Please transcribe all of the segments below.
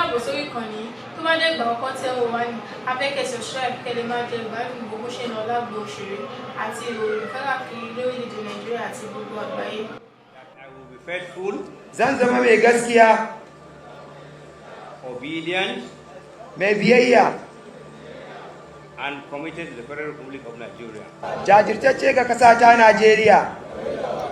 káàbọ̀ sórí ìkànnì tó bá dé ìgbà ọkọ tẹ́ wò wá ní abẹ́kẹ́ subscribe kẹ́lẹ́ máa jẹ ìgbádùn gbogbo ṣe náà lágbo òṣèré àti ìròyìn káàkiri lórílẹ̀-èdè Nàìjíríà àti gbogbo àgbáyé. I will be faithful, zan zama mai gaskiya, obedient, mai biyayya, and committed to the Federal Republic of Nigeria. jajirtacce ga ƙasa ta Najeriya.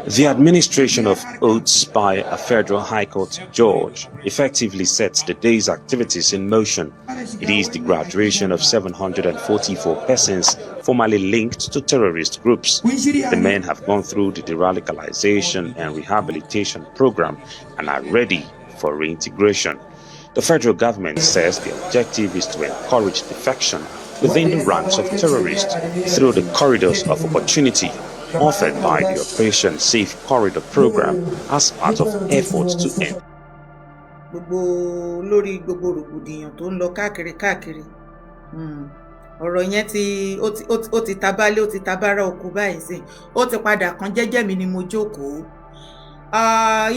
The administration of oaths by a federal high court judge effectively sets the day's activities in motion. It is the graduation of 744 persons formerly linked to terrorist groups. The men have gone through the de-radicalization and rehabilitation program and are ready for reintegration. The federal government says the objective is to encourage defection within the ranks of terrorists through the corridors of opportunity offered by the Operation Safe Corridor program as part of efforts to end. lórí gbogbo rògbòdìyàn tó ń lọ káàkiri ọ̀rọ̀ yẹn ó ti tabálé ó ti tabára oko báyìí sí ó ti padà kan jẹ́jẹ́ mi ni mo jókòó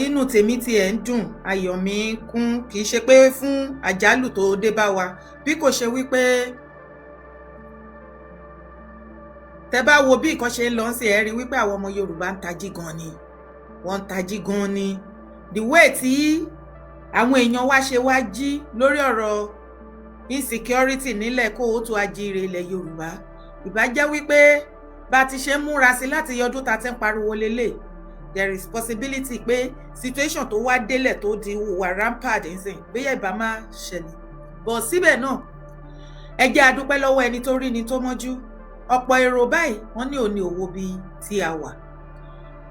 inú tèmi ti ẹ̀ ń dùn ayọ̀ mi kún kì í ṣe pé fún àjálù tó dé bá wa bí kò ṣe wípé tẹ́ bá wo bí nǹkan ṣe ń lọ sí ẹ rí wípé àwọn ọmọ Yorùbá ń tají gan ni wọ́n ń tají gan ni the way tí àwọn èèyàn wá ṣe wá jí lórí ọ̀rọ̀ insecurity nílẹ̀ kó o tó ajíire ilẹ̀ Yorùbá ìbá jẹ́ wípé bá ti ṣe múra sí láti yọdún ta ti ń pariwo lélẹ̀ there is possibility pé situation tó wá délẹ̀ tó di wà rampant nsìn bóyá ìbá máa ṣẹlẹ̀ but síbẹ̀ náà ẹ jẹ́ a dúpẹ́ lọ́wọ́ ẹni tó rí ni tó mọ́jú ọ̀pọ̀ èrò báyìí wọ́n ní òní òwò bíi tí a wà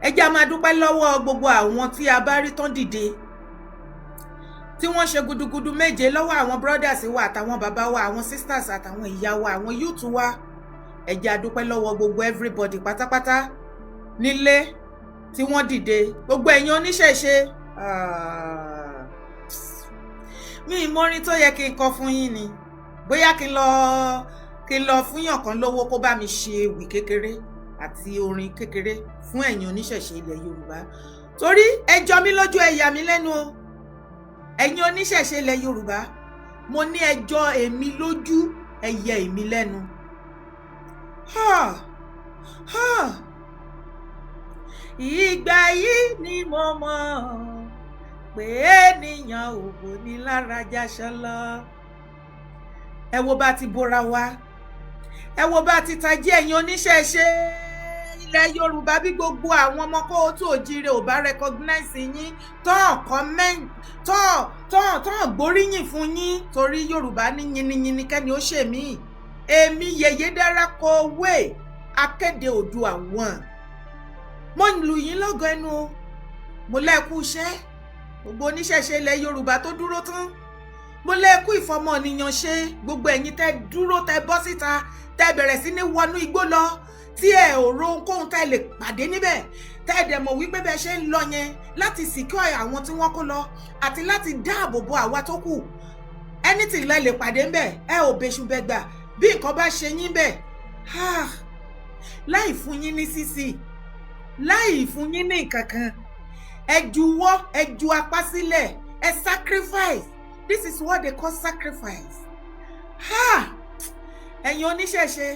ẹ jẹ́ a máa dúpẹ́ lọ́wọ́ gbogbo àwọn tí a bá rí tán dìde tí wọ́n ṣe gudugudu méje lọ́wọ́ àwọn brothers wa àtàwọn bàbá wa àwọn sisters àtàwọn ìyá wa àwọn youth wa ẹ jẹ́ a dúpẹ́ lọ́wọ́ gbogbo everybody pátápátá nílé tí wọ́n dìde gbogbo ẹ̀yin oníṣẹ̀ṣe mi ìmọ̀rin tó yẹ kí n kọ fún yín ni bóyá kí n lọ fún yàn kan lówó kó bá mi ṣe ewì kékeré àti orin kékeré fún ẹ̀yin oníṣẹ̀ṣe ilẹ̀ Yorùbá torí ẹ jọ mí lójú ẹ yà mí lẹ́nu o ẹ̀yin oníṣẹ̀ṣe ilẹ̀ Yorùbá mo ní ẹ jọ èmi lójú ẹ yẹ èmi lẹ́nu ìgbà yìí ni mo mọ̀ pé ènìyàn òbò ní lára jáṣọ lọ ẹ wo bá ti bóra wa ẹ wo bá ti tají ẹ̀yin oníṣẹ̀ṣe ilẹ̀ Yorùbá bí gbogbo àwọn ọmọ kó tó jíire ò bá recognize yín tán comment tán gbóríyìn fún yín torí Yorùbá ní yiniyini kẹ́ni ó ṣe mí èmi Yèyédára Kowé akéde Oòduà àwọn mo ń lu yín lọ́gọ ẹnu o mo lẹ́kú iṣẹ́ gbogbo oníṣẹ̀ṣe ilẹ̀ Yorùbá tó dúró tán mo lẹ́kú ìfọmọnìyàn ṣe gbogbo ẹ̀yin tẹ́ dúró tẹ́ bọ́ síta tẹ́ bẹ̀rẹ̀ sí ní wọnú igbó lọ tí ẹ ò ro ohunkóhun tẹ́ lè pàdé níbẹ̀ tẹ́ dẹ̀ mọ̀ wípé bẹ́ẹ̀ ṣe ń lọ yẹn láti secure àwọn tí wọ́n kó lọ àti láti dáàbò bo àwa tó kù anything lẹ lè pàdé ńbẹ̀ ẹ ò bẹ́ṣu bẹ́gbà bí nǹkan bá ṣe yín bẹ̀ láì fún yín ní sísì láì fún yín ní nǹkan kan ẹ juwọ́ ẹ ju apá sílẹ̀ ẹ sacrifice. This is what they call sacrifice. Ẹ̀yin oníṣẹ̀ṣe.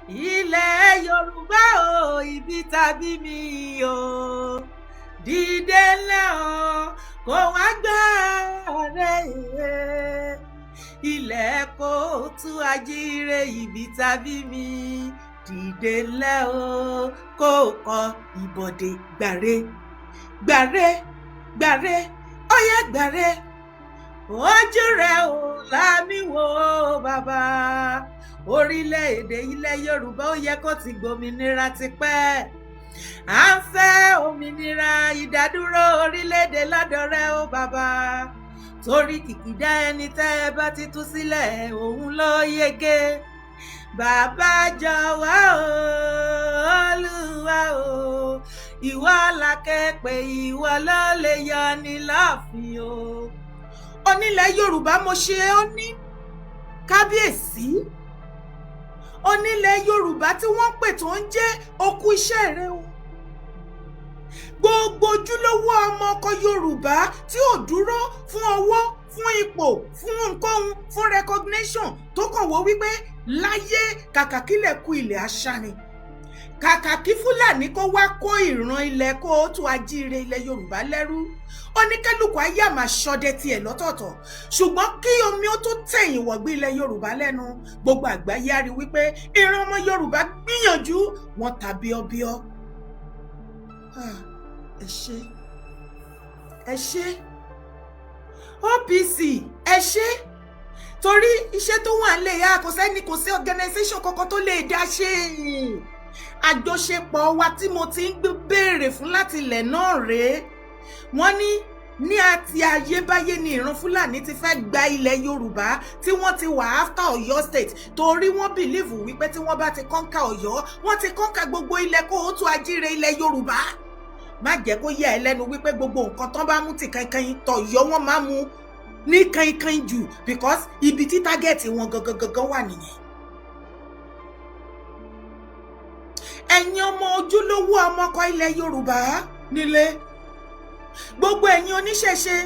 Ilẹ̀ Yorùbá o, ibi tàbí mi o. Dìde ńlẹ̀ o, kò wá gbà rẹ̀. Ilẹ̀ Kóòtù ajíire, ibi tàbí mi. Dìde ńlẹ̀ o, kò kọ ìbọ̀dé gbàre. Ọyá gbàre ojú rẹ ò lámì wò bàbá orílẹ̀-èdè ilẹ̀ Yorùbá ó yẹ kó ti gbòmìnira tipẹ́ à ń fẹ́ òmìnira ìdádúró orílẹ̀-èdè lọ́dọ̀ rẹ ó bàbá torí kìkìdá ẹni tẹ́ ẹ bá ti tú sílẹ̀ òun ló yege bàbá jọ̀wọ́ o Olúwa o ìwọ la ké pè ìwọ ló lè yọ ní láàfin o onílẹ̀ Yorùbá mo ṣe ó ní kábíyèsí onílẹ̀ Yorùbá tí wọ́n pè tó ń jẹ́ okú iṣẹ́ rẹ o gbogbo ojúlówó ọmọ ọkọ Yorùbá tí ò dúró fún owó, fún ipò, fún nǹkan, fún recognition, tó kàn wò wípé láyé kàkà kílẹ̀ kú ilẹ̀ àṣà ni, kàkà kí Fúlàní kó wá kó ìran ilẹ̀ Kóòtù Àjíire ilẹ̀ Yorùbá lẹ́rú, oníkálùkù ayé àmà ṣọdẹ tiẹ̀ lọ́tọ̀ọ̀tọ̀. Ṣùgbọ́n kí omi ó tó tẹ̀yìn wọ̀gbí ilẹ̀ Yorùbá lẹ́nu, gbogbo àgbáyé á rí wípé ìran ọmọ Yorùbá gbìyànjú, wọn ta bíọ́bíọ́. ẹ ṣé OPC, ẹ ṣé, torí iṣẹ́ tó wà nílẹ̀ yá kò sí organisation kankan tó lè dá ṣe. Àjọṣepọ̀ wa tí mo ti ń béèrè fún láti ilẹ̀ náà rèé. Wọ́n ní àti ayébáyé ni ìran Fúlàní ti fẹ́ gba ilẹ̀ Yorùbá, tí wọ́n ti wà after Ọ̀yọ́ state, torí wọ́n bìlíìfù wípé tí wọ́n bá ti kọ́ńkà Ọ̀yọ́, wọ́n ti kọ́ńkà gbogbo ilẹ̀ Kóòtù Àjíire ilẹ̀ Yorùbá. Má jẹ́ kó yà ẹ́ lẹ́nu wípé gbogbo nǹkan tán bá mú ti kankan tọ̀yọ́ wọ́n máa mú ní kankan jù, because ibi tí tágẹ́ẹ̀tì wọn gangan wà nìyẹn. Ẹ̀yin ọmọ ojúlówó ọmọkọ ilẹ̀ Yorùbá nílé, gbogbo ẹ̀yin oníṣẹ̀ṣe,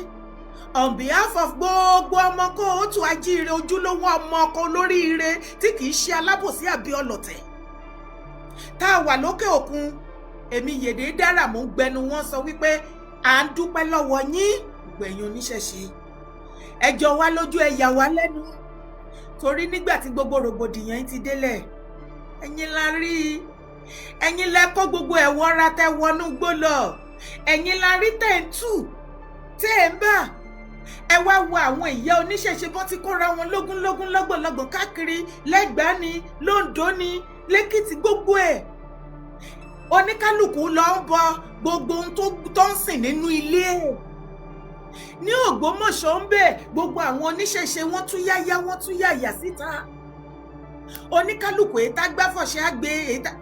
on behalf of gbogbo ọmọ Kóòtù Àjíire ojúlówó ọmọkọ olóríire tí kìí ṣe alábòsí àbí ọlọ̀tẹ̀ tá a wà lókè òkun, èmi Yèdè Dára mò ń gbẹnu wọn sọ wípé à ń dúpẹ́ lọ́wọ́ yín gbogbo ẹ̀yin oníṣẹ̀ṣe. Ẹ jọ wá lójú, ẹ yà wá lẹ́nu, torí nígbà tí gbogbo rògbòdìyàn ti délẹ̀, ẹ̀yin la rí, ẹ̀yin lẹ kó gbogbo ẹ̀wọ́ ra tẹ́ wọnú gbó lọ, ẹ̀yin la rí tẹ́ ń tù tẹ́ ń bà. Ẹ wá wo àwọn ìyá oníṣẹ̀ṣe bọ́n ti kóra wọn lógúnlógún lọ́gbọ̀nlọ́gbọ̀n káàkiri, l'Ẹ́gbàá ni, l'Óǹdó ni, l'Ékìtì, gbogbo ẹ̀. Oníkálùkù lọ ń bọ gbogbo ohun tó ń sìn nínú ilé ẹ̀. Ní Ògbómọ̀ṣọ́ ń bẹ, gbogbo àwọn oníṣẹ̀ṣe wọ́n tún yáyá, wọ́n tún yàyà síta. Oníkálùkù ètà gbáfọ̀ṣẹ́ àgbé,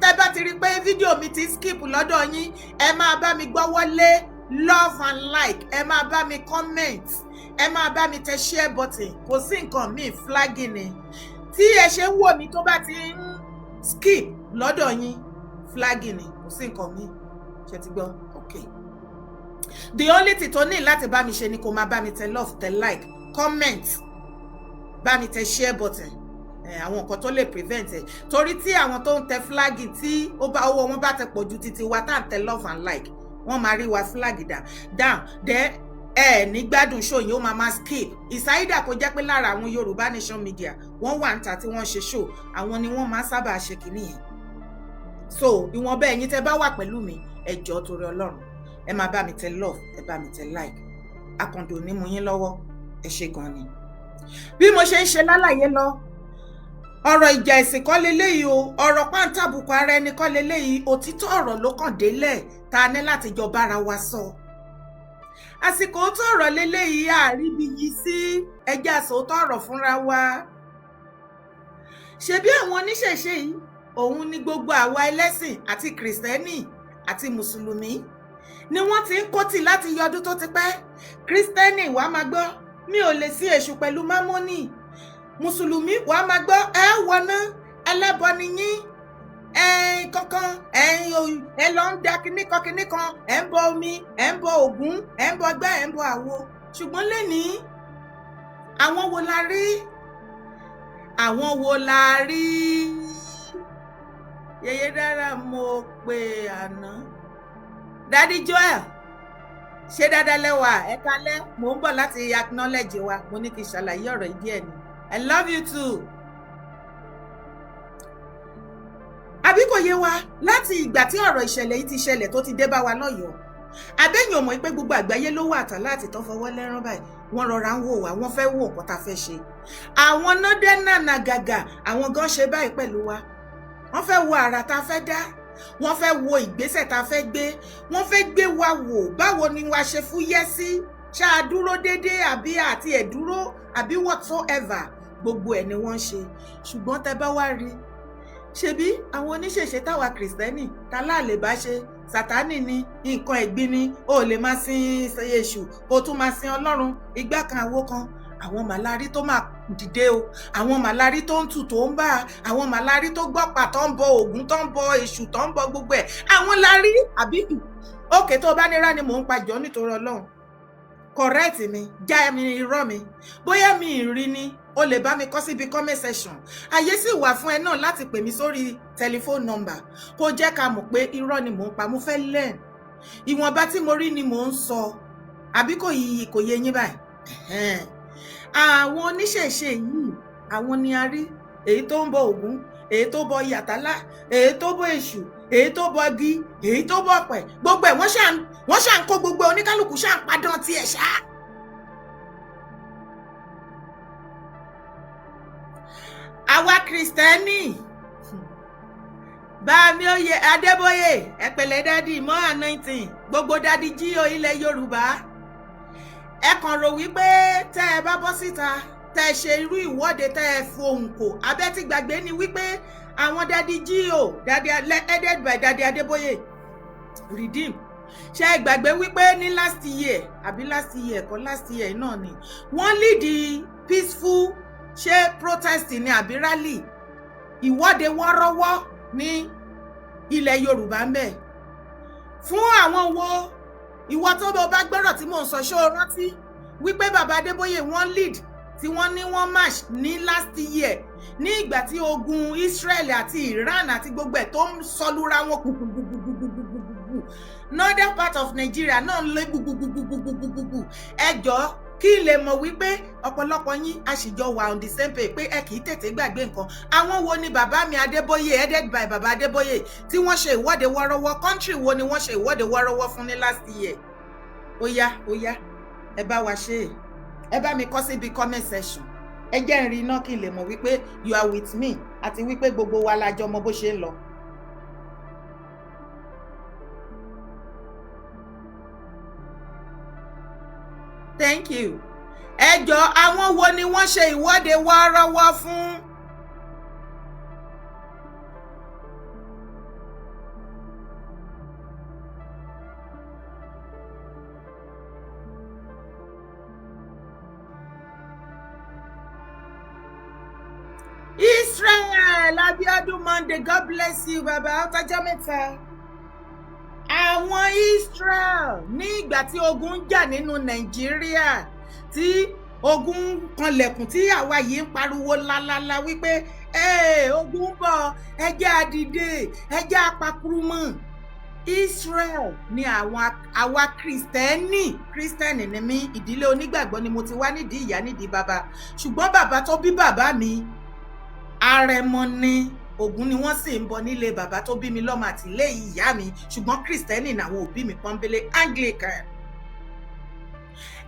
tẹ́ bá ti rí pé fídíò mi ti skip lọ́dọ̀ yín, ẹ máa bá mi gbọ́wọ́ lé love and like, ẹ máa bá mi comment, ẹ máa bá mi tẹ share button, kò sí nǹkan míì, flagging ni. Tí ẹ ṣe ń wò mí tó bá ti ń skip lọ́dọ̀ yín, flagging ni, kò sí nǹkan míì. Ṣé ti gbọ́? Okay. The only thing tó ní láti bá mi ṣe ni kó máa bá mi tẹ love, tẹ like, comment, bá mi tẹ share button. Àwọn nǹkan tó lè prevent ẹ̀, torí tí àwọn tó ń tẹ flag tí owó wọn bá tẹ pọ̀ ju títí wa tá à ń tẹ love and like, wọ́n máa rí wa flag down then ní gbádùn show yìí ó máa skip. Ìsáídà kò jẹ́ pé lára àwọn Yorùbá Nation Media wọ́n wà ń ta tí wọ́n ṣe show, àwọn ni wọ́n máa sábà ṣe kìíní yẹn. So ìwọ̀n bẹ́ẹ̀ yín tẹ́ bá wà pẹ̀lú mi, ẹ jọ̀ọ́ torí Ọlọ́run, ẹ máa bá mi tẹ love, ẹ bá mi tẹ like. Akàndò ní mú yín lọ́wọ́, ẹ ṣé gan ni. Bí mo ṣe ń ṣe lálàyé lọ, ọ̀rọ̀ ìjà ẹ̀sìn kọ́ leléyìí o, ọ̀rọ̀ pàǹtàbùkù ara ẹni kọ́ leléyìí, òtítọ́ ọ̀rọ̀ ló kàn délẹ̀ tá a ní láti jọ bára wa sọ. Àsìkò tó ọ̀rọ̀ leléyìí àríbi yìí sí ẹjẹ́ àsòótọ́ ọ̀rọ̀ fúnra wa. Ṣebí àwọn oníṣẹ̀ṣe yìí, òun ni gbogbo àwa ẹlẹ́sìn àti Kìrìsìtẹ́nì àti Mùsùlùmí ni wọ́n ti ń kótì láti yọdún tó ti pẹ́. Kìrìsìtẹ́nì wàá máa gbọ́, mi ò lè sí èṣù pẹ̀lú mámọ́nì. Mùsùlùmí wàá máa gbọ́, ẹ wọná, ẹlẹ́bọ ni yín, kankan, ẹ lọ ń da kíníkan, ẹ ń bọ omi, ẹ ń bọ Ògún, ẹ ń bọ gbá, ẹ ń bọ àwo. Ṣùgbọ́n lénìí, àwọn wo la rí? Àwọn wo la rí? Yèyé Dára mo pè àná. Daddy Joel, ṣé dáadáa lẹ́wà? Ẹ kálẹ́, mò ń bọ̀ láti acknowledge wa, mo ní kí n ṣàlàyé ọ̀rọ̀ ìdí ẹ̀ ni. I love you too. Àbí kò yé wa láti ìgbà tí ọ̀rọ̀ ìṣẹ̀lẹ̀ yìí ti ṣẹlẹ̀ tó ti dé bá wa lọ́yọ̀ọ́. Àbẹ́yìn ò mọ̀ pé gbogbo àgbáyé ló wà tán láti tán fọwọ́ lẹ́rán báyìí. Wọ́n rọra ń wò wá, wọ́n fẹ́ wò nǹkan tá a fẹ́ ṣe. Àwọn nọ́dẹ́nà nàgàgà, àwọn gan ṣe báyìí pẹ̀lú wa. Wọ́n fẹ́ wo àrà tá a fẹ́ dá. Wọ́n fẹ́ wo ìgbésẹ̀ tá a fẹ́ gbé. Wọ́n fẹ́ gbé wa wò báwo ni wa ṣe fúyẹ́ sí. Ṣáà dúró déédéé àbí àti ẹ̀dúró àbí whatsoever. Gbogbo ẹ̀ ni wọ́n ṣe. Ṣùgbọ́n tẹ́ bá wá rí, ṣebí àwọn oníṣẹ̀ṣe táwa Kìrìsìtẹ́nì tá láàlè bá ṣe, Sátánì ni, nǹkan ẹ̀gbin ni, o lè máa sin Èṣù, o tún máa sin Ọlọ́run, igbá kan àwo kan. Àwọn màlárí tó máa dìde o, àwọn màlárí tó ń tù tó ń bá, àwọn màlárí tó gbọ́pà tó ń bọ Ògún, tó ń bọ Èṣù, tó ń bọ gbogbo ẹ̀, àwọn lárí àbí òkè tó bá nírá ni mò ń pàjọ́ nítorí Ọlọ́run correct mi já mi irọ́ mi bóyá mi rí ni o lè bá mi kọ síbi comment section àyè sì wà fún ẹ náà láti pè mí sórí telephone number kó jẹ́ ká mọ̀ pé irọ́ ni mò ń pa mo fẹ́ learn ìwọ̀nba tí mo rí ni mò ń sọ àbí kò yé yín báyìí àwọn oníṣẹ̀ṣe yìí àwọn ni a rí èyí tó ń bọ Ògún èyí tó bọ Yàtálá èyí tó bọ Èṣù èyí tó bọ igi èyí tó bọ ọ̀pẹ gbogbo ẹ̀ wọ́n ṣà ń kó gbogbo oníkálukú ṣà ń padàn tiẹ̀ ṣá. àwa Kristẹni Bámi Oyè Adébóyè ẹ̀pẹ̀lẹ̀ dádì mọ́ anointing gbogbo dádì jíò ilẹ̀ Yorùbá ẹ kàn rò wípé tẹ́ ẹ bá bọ́ síta tẹ́ ẹ ṣe irú ìwọ́de tẹ́ ẹ fohùn kò abẹ́ tí gbàgbé ni wípé àwọn dádì jíò headed by dádì Adébóyè redeem ṣe é gbàgbé wípé ní last year náà ni wọ́n lead the peaceful ṣe protest ní àbí rally ìwọ́de wọ́rọ́wọ́ ní ilẹ̀ Yorùbá ń bẹ fún àwọn wo ìwọ tó bá gbọ́rọ̀ tí mò ń sọ ṣó rántí wípé bàbá Adébóyè wọ́n lead tí wọ́n ní wọ́n march ní last year ní ìgbà tí ogun Israel àti Iran àti gbogbo ẹ̀ tó ń sọlúra wọn gbùgbùgbùgbùgbùgbùgbù northern part of Nigeria náà ń lé gbùgbùgbùgbùgbùgbù ẹjọ́ kí n lè mọ̀ wípé ọ̀pọ̀lọpọ̀ yín a sì jọ wà on the same page pé ẹ kì í tètè gbàgbé nǹkan àwọn wo ni bàbá mi Adébóyè headed by bàbá Adébóyè tí wọ́n ṣe ìwọ́de wọ́rọ́wọ́ country wo ni wọ́n ṣe ìwọ́de wọ́rọ́wọ́ fún ní last year ó yá ẹ bá wa ṣe ẹ bá mi kọ síbi comment section ẹ jẹ́ n rí iná kí n lè mọ̀ wípé you are with me àti wípé gbogbo wa la jọ mọ̀ bó ṣe ń lọ. Thank you. Ẹ jọ̀ọ́ àwọn wo ni wọ́n ṣe ìwọ́de wọ́ọ́rọ́wọ́ fún? Israel Abiodun Monday, God bless you baba ọtọjọ́ mẹ́ta. Àwọn Israel ní ìgbà tí ogun ń jà nínú Nàìjíríà tí ogun kanlẹ̀kùn tí àwa yìí ń pariwo lálálá wípé ogun ń bọ̀ ẹ jẹ́ á dìde ẹ jẹ́ á pakurumọ̀. Israel ni àwa Kristẹni ni mí ìdílé onígbàgbọ́ ni mo ti wá nídìí ìyá nídìí bàbá ṣùgbọ́n bàbá tó bí bàbá mi Àrẹ̀mọ ni Ògún ni wọ́n sì ń bọ nílé bàbá tó bí mi lọ́mọ àti ilé ìyá mi ṣùgbọ́n Kristẹni làwọn òbí mi pọ́nbélé Anglican.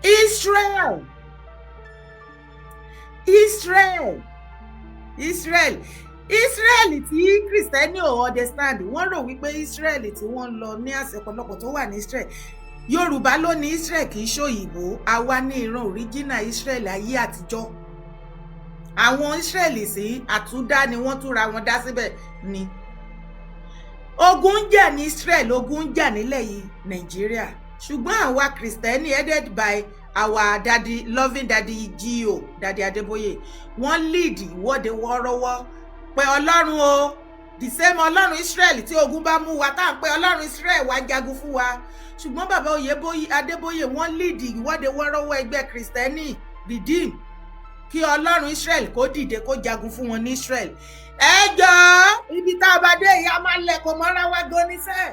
Israel tí Kristẹni ò understand wọ́n rò wípé Israel tí wọ́n lọ ní àṣepọ̀lọpọ̀ tó wà ní Israel Yorùbá ló ní Israel kì í ṣòyìnbó àwa ní ìran original Israel ayé àtijọ́ àwọn Israeli sí àtúndá ni wọ́n túnra wọn dá síbẹ̀ ni ogun ń jà ní Israel ogun ń jà nílẹ̀ yìí Nàìjíríà ṣùgbọ́n àwa Kristẹni headed by our daddy loving daddy G.O. daddy Adébóyè wọ́n lead ìwọ́de wọ́ọ́rọ́wọ́ pé Ọlọ́run o the same Ọlọ́run Israel tí ogun bá mú wa tá à ń pé Ọlọ́run Israel wá jagun fún wa ṣùgbọ́n bàbá Adébóyè wọ́n lead ìwọ́de wọ́ọ́rọ́wọ́ ẹgbẹ́ Kristẹni redeem kí Ọlọ́run Israel kó dìde kó jagun fún wọn ní Israel. Ẹ jọ̀ọ́ ibi tá a bá dé ìyá máa lẹ́kọ̀ọ́ mọ́ra wá gan níṣẹ́.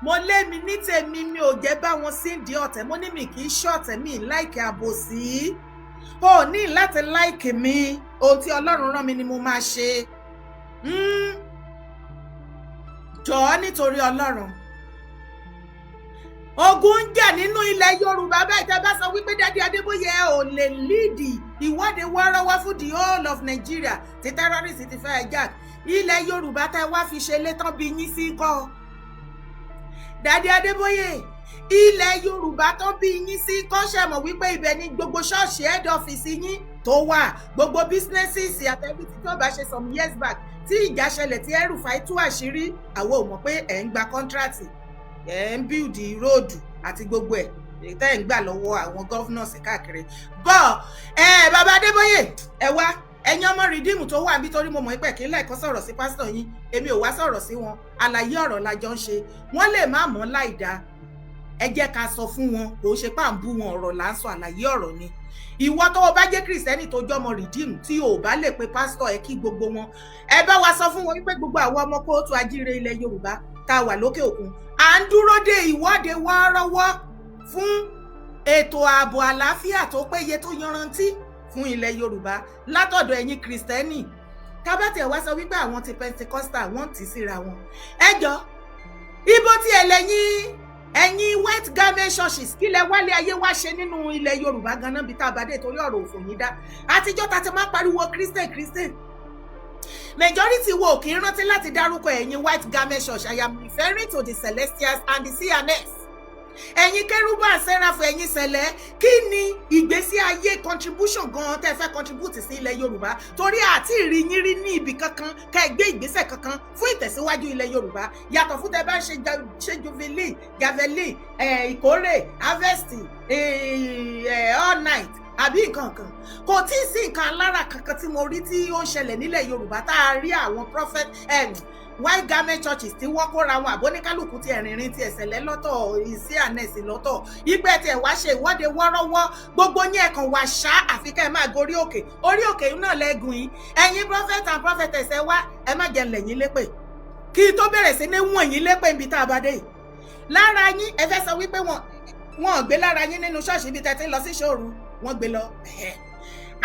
Mo lé mi ní tèmi mi ò jẹ́ bá wọn síndìí ọ̀tẹ̀ mo ní mi kì í ṣọ̀tẹ̀ mi láìkì àbòsí. O ní láti láìkì mi ohun tí Ọlọ́run rán mi ni mo máa ṣe. Jọ̀ọ́ nítorí Ọlọ́run. Ogun ń jà nínú ilẹ̀ Yorùbá báyìí tẹ́ bá sọ wípé Daddy Adébóyè ò lè líìdì ìwọ́de wọ́ọ́rọ́wọ́ fún the whole of Nigeria tí terrorist ti fẹ́ hijack ilẹ̀ Yorùbá tẹ́ wá fi ṣe létán bí yín sí kọ́. Daddy Adébóyè ilẹ̀ Yorùbá tó bí yín sí kọ́ ṣe mọ̀ wípé ibẹ̀ ni gbogbo ṣọ́ọ̀ṣì head office yín tó wà gbogbo businesses àtẹ̀bí tí tó bá ṣe some years back tí ìjà ṣẹlẹ̀ tí El-Rufai tú àṣírí àwọn ò mọ̀ pé ẹ̀ ń gba contract ẹ̀ ń build road àti gbogbo ẹ̀ tẹ́ ń gbà lọ́wọ́ àwọn governors káàkiri bọ́ bàbá Adébóyè ẹ wá ẹ̀yin ọmọ rìdíìmù tó wà nítorí mo mọ̀ pé kí n lẹ́ẹ̀kan sọ̀rọ̀ sí pásítọ̀ yín èmi ò wá sọ̀rọ̀ sí wọn àlàyé ọ̀rọ̀ la jọ ń ṣe wọ́n lè má mọ̀ láìda ẹ jẹ́ ká sọ fún wọn, kò ṣe pà ń bú wọn, ọ̀rọ̀ là ń sọ, àlàyé ọ̀rọ̀ ni. Ìwọ tó o bá jẹ́ kìrìsìtẹ́nì tó jọmọ Redeem tí o bá lè pe pásítọ̀ ẹ kí gbogbo wọn, ẹ bá wa sọ fún wọn wípé gbogbo àwọn ọmọ kóòtù ajíire ilẹ̀ Yorùbá tá a wà lókè òkun à ń dúró de ìwọ́de wọ́ọ́rọ́wọ́ fún ètò ààbò àlàáfíà tó péye tó yanrantí fún ilẹ̀ Yorùbá látọ̀dọ̀ ẹ̀yin kìrìsìtẹ́nì. Kábàtì ẹ̀ wá sọ wípé àwọn ti Pentecostal wọ́n tì síra wọn. Ẹ jọ ibo tí ẹ̀yin white garment churches kí lẹ wálé ayé wá ṣe nínú ilẹ̀ Yorùbá ganan bí tá a bá dé torí ọ̀rọ̀ òfò yín dá. Àtijọ́ ta ti máa pariwo Christian. Majority wo kì í rántí láti dárúkọ ẹ̀yin white garment church. I am referring to the Celestials and the CNS. Ẹ̀yin kérúbù àsẹ́ráfù ẹ̀yin sẹ̀lẹ̀, kí ni ìgbésí ayé contribution gan tẹ́ fẹ́ contribute sí ilẹ̀ Yorùbá torí àti ìrí yín rí ní ibì kankan ká ẹ gbé ìgbésẹ̀ kankan fún ìtẹ̀síwájú ilẹ̀ Yorùbá yàtọ̀ fún tẹ́ bá ṣe jubilee gavelli ìkórè harvest all night àbí nǹkan kan. Kò tí ì sí nǹkan alára kankan tí mo rí tí ó ń ṣẹlẹ̀ nílẹ̀ Yorùbá tá a rí àwọn prophet white garment churches tí wọ́n kóra wọn àbóníkálùkù ti ẹ̀rìnrìn ti ẹ̀sẹ̀lẹ̀ lọ́tọ̀ ìsí ànẹ́sì lọ́tọ̀ ìgbẹ́ tí ẹ̀ wá ṣe ìwọ́de wọ́rọ́wọ́ gbogbo yín ẹ̀kan wá ṣá àfi ká ẹ máa gorí òkè orí òkè náà lẹ́gùn yín ẹ̀yin prophet and prophetess ẹ wá ẹ má jẹ́ lẹ́yìn lépè kí tó bẹ̀rẹ̀ sí ní wọ̀n yín lépè níbi tá a bá dé yìí. Lára yín ẹ fẹ́ sọ wípé wọ́n gbé lára yín nínú ṣọ́ọ̀ṣì ibi tẹ́ ti ń lọ sí ṣòru wọ́n gbé lọ.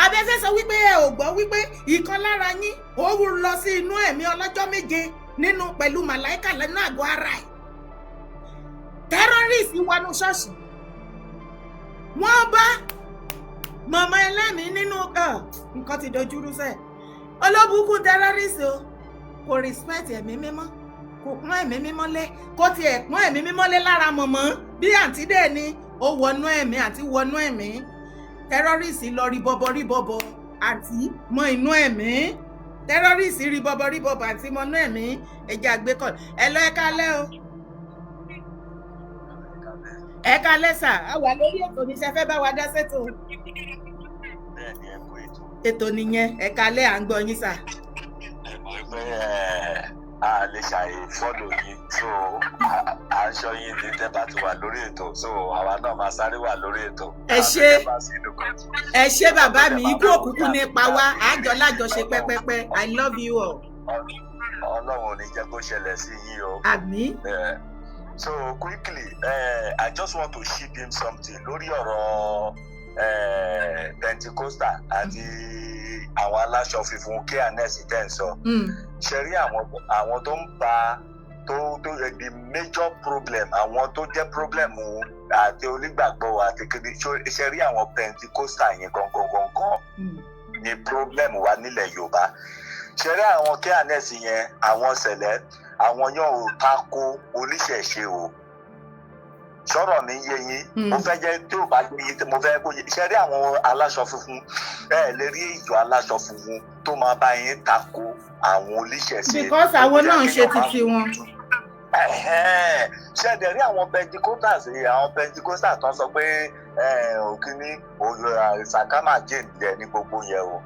Abẹ́fẹ́ sọ wípé ẹ ò gbọ́ wípé ìkan lára yín ó lọ sí inú ẹ̀mí ọlọ́jọ́ méje nínú pẹ̀lú màláìkà lẹ́nu àgọ́ ara ẹ̀. Terrorist wọnú ṣọ́ọ̀ṣì wọ́n bá mọ̀mọ́ ẹlẹ́mìí nínú nǹkan ti dojúrú sẹ́ẹ̀. Olóbùkún terrorist o kò respect ẹ̀mí mímọ́ kò pọ́n ẹ̀mí mímọ́ lé kó tiẹ̀ pọ́n ẹ̀mí mímọ́ lé lára mọ̀mọ́ bí àǹtí dẹ̀ ni ó wọnú ẹ̀mí àti wọnú ẹ̀mí. Terrorist lọ rí bọ́bọ́ àti mọ inú ẹ̀mí. Terrorist rí bọ́bọ́ àti mọ inú ẹ̀mí. Ẹja àgbékọ̀ ẹ lọ ẹ kálẹ́ o. Ẹ kálẹ́ sà á wà lórí ètò ní ṣe fẹ́ bá wa dá sétò. Ètò nìyẹn ẹ kálẹ́ à ń gbọ́ yín sà. A lè ṣàyè fọ́lò yín so aṣọ yín ní tẹ́ bá ti wà lórí ètò so àwa náà máa sáré wà lórí ètò. Ẹ ṣé bàbá mi ikú òkùnkùn nípa wa àjọ lájọṣe pẹ́pẹ́pẹ́ I love you all. Ọlọ́run ò ní jẹ́ kó ṣẹlẹ̀ sí yín o. Àmín. So quickly I just want to ship him something lórí ọ̀rọ̀ Pentecostal àti àwọn aláṣọ funfun KNS tẹ́ ń sọ. Ṣe rí àwọn tó ń ba tó the major problem àwọn tó jẹ́ problem àti onígbàgbọ́ àti kiri ṣe rí àwọn Pentecostal yẹn gangan ni problem wa nílẹ̀ Yorùbá. Ṣe rí àwọn KNS yẹn àwọn sẹ̀lẹ̀ àwọn yóò tako oníṣẹ̀ṣe o. Sọ̀rọ̀ mi yé yín mo fẹ́ jẹ́ tí ò bá yé yín tí mo fẹ́ kó yé ṣe rí àwọn aláṣọ funfun ẹ lè rí ìjọ aláṣọ funfun tó máa bá yín tako àwọn oníṣẹ̀ṣe. Because àwọn náà ń ṣe títí wọn. Ṣé ẹ̀dẹ̀ rí àwọn Pentecostal tó ń sọ pé òkìní sàkámàjè ní gbogbo yẹn o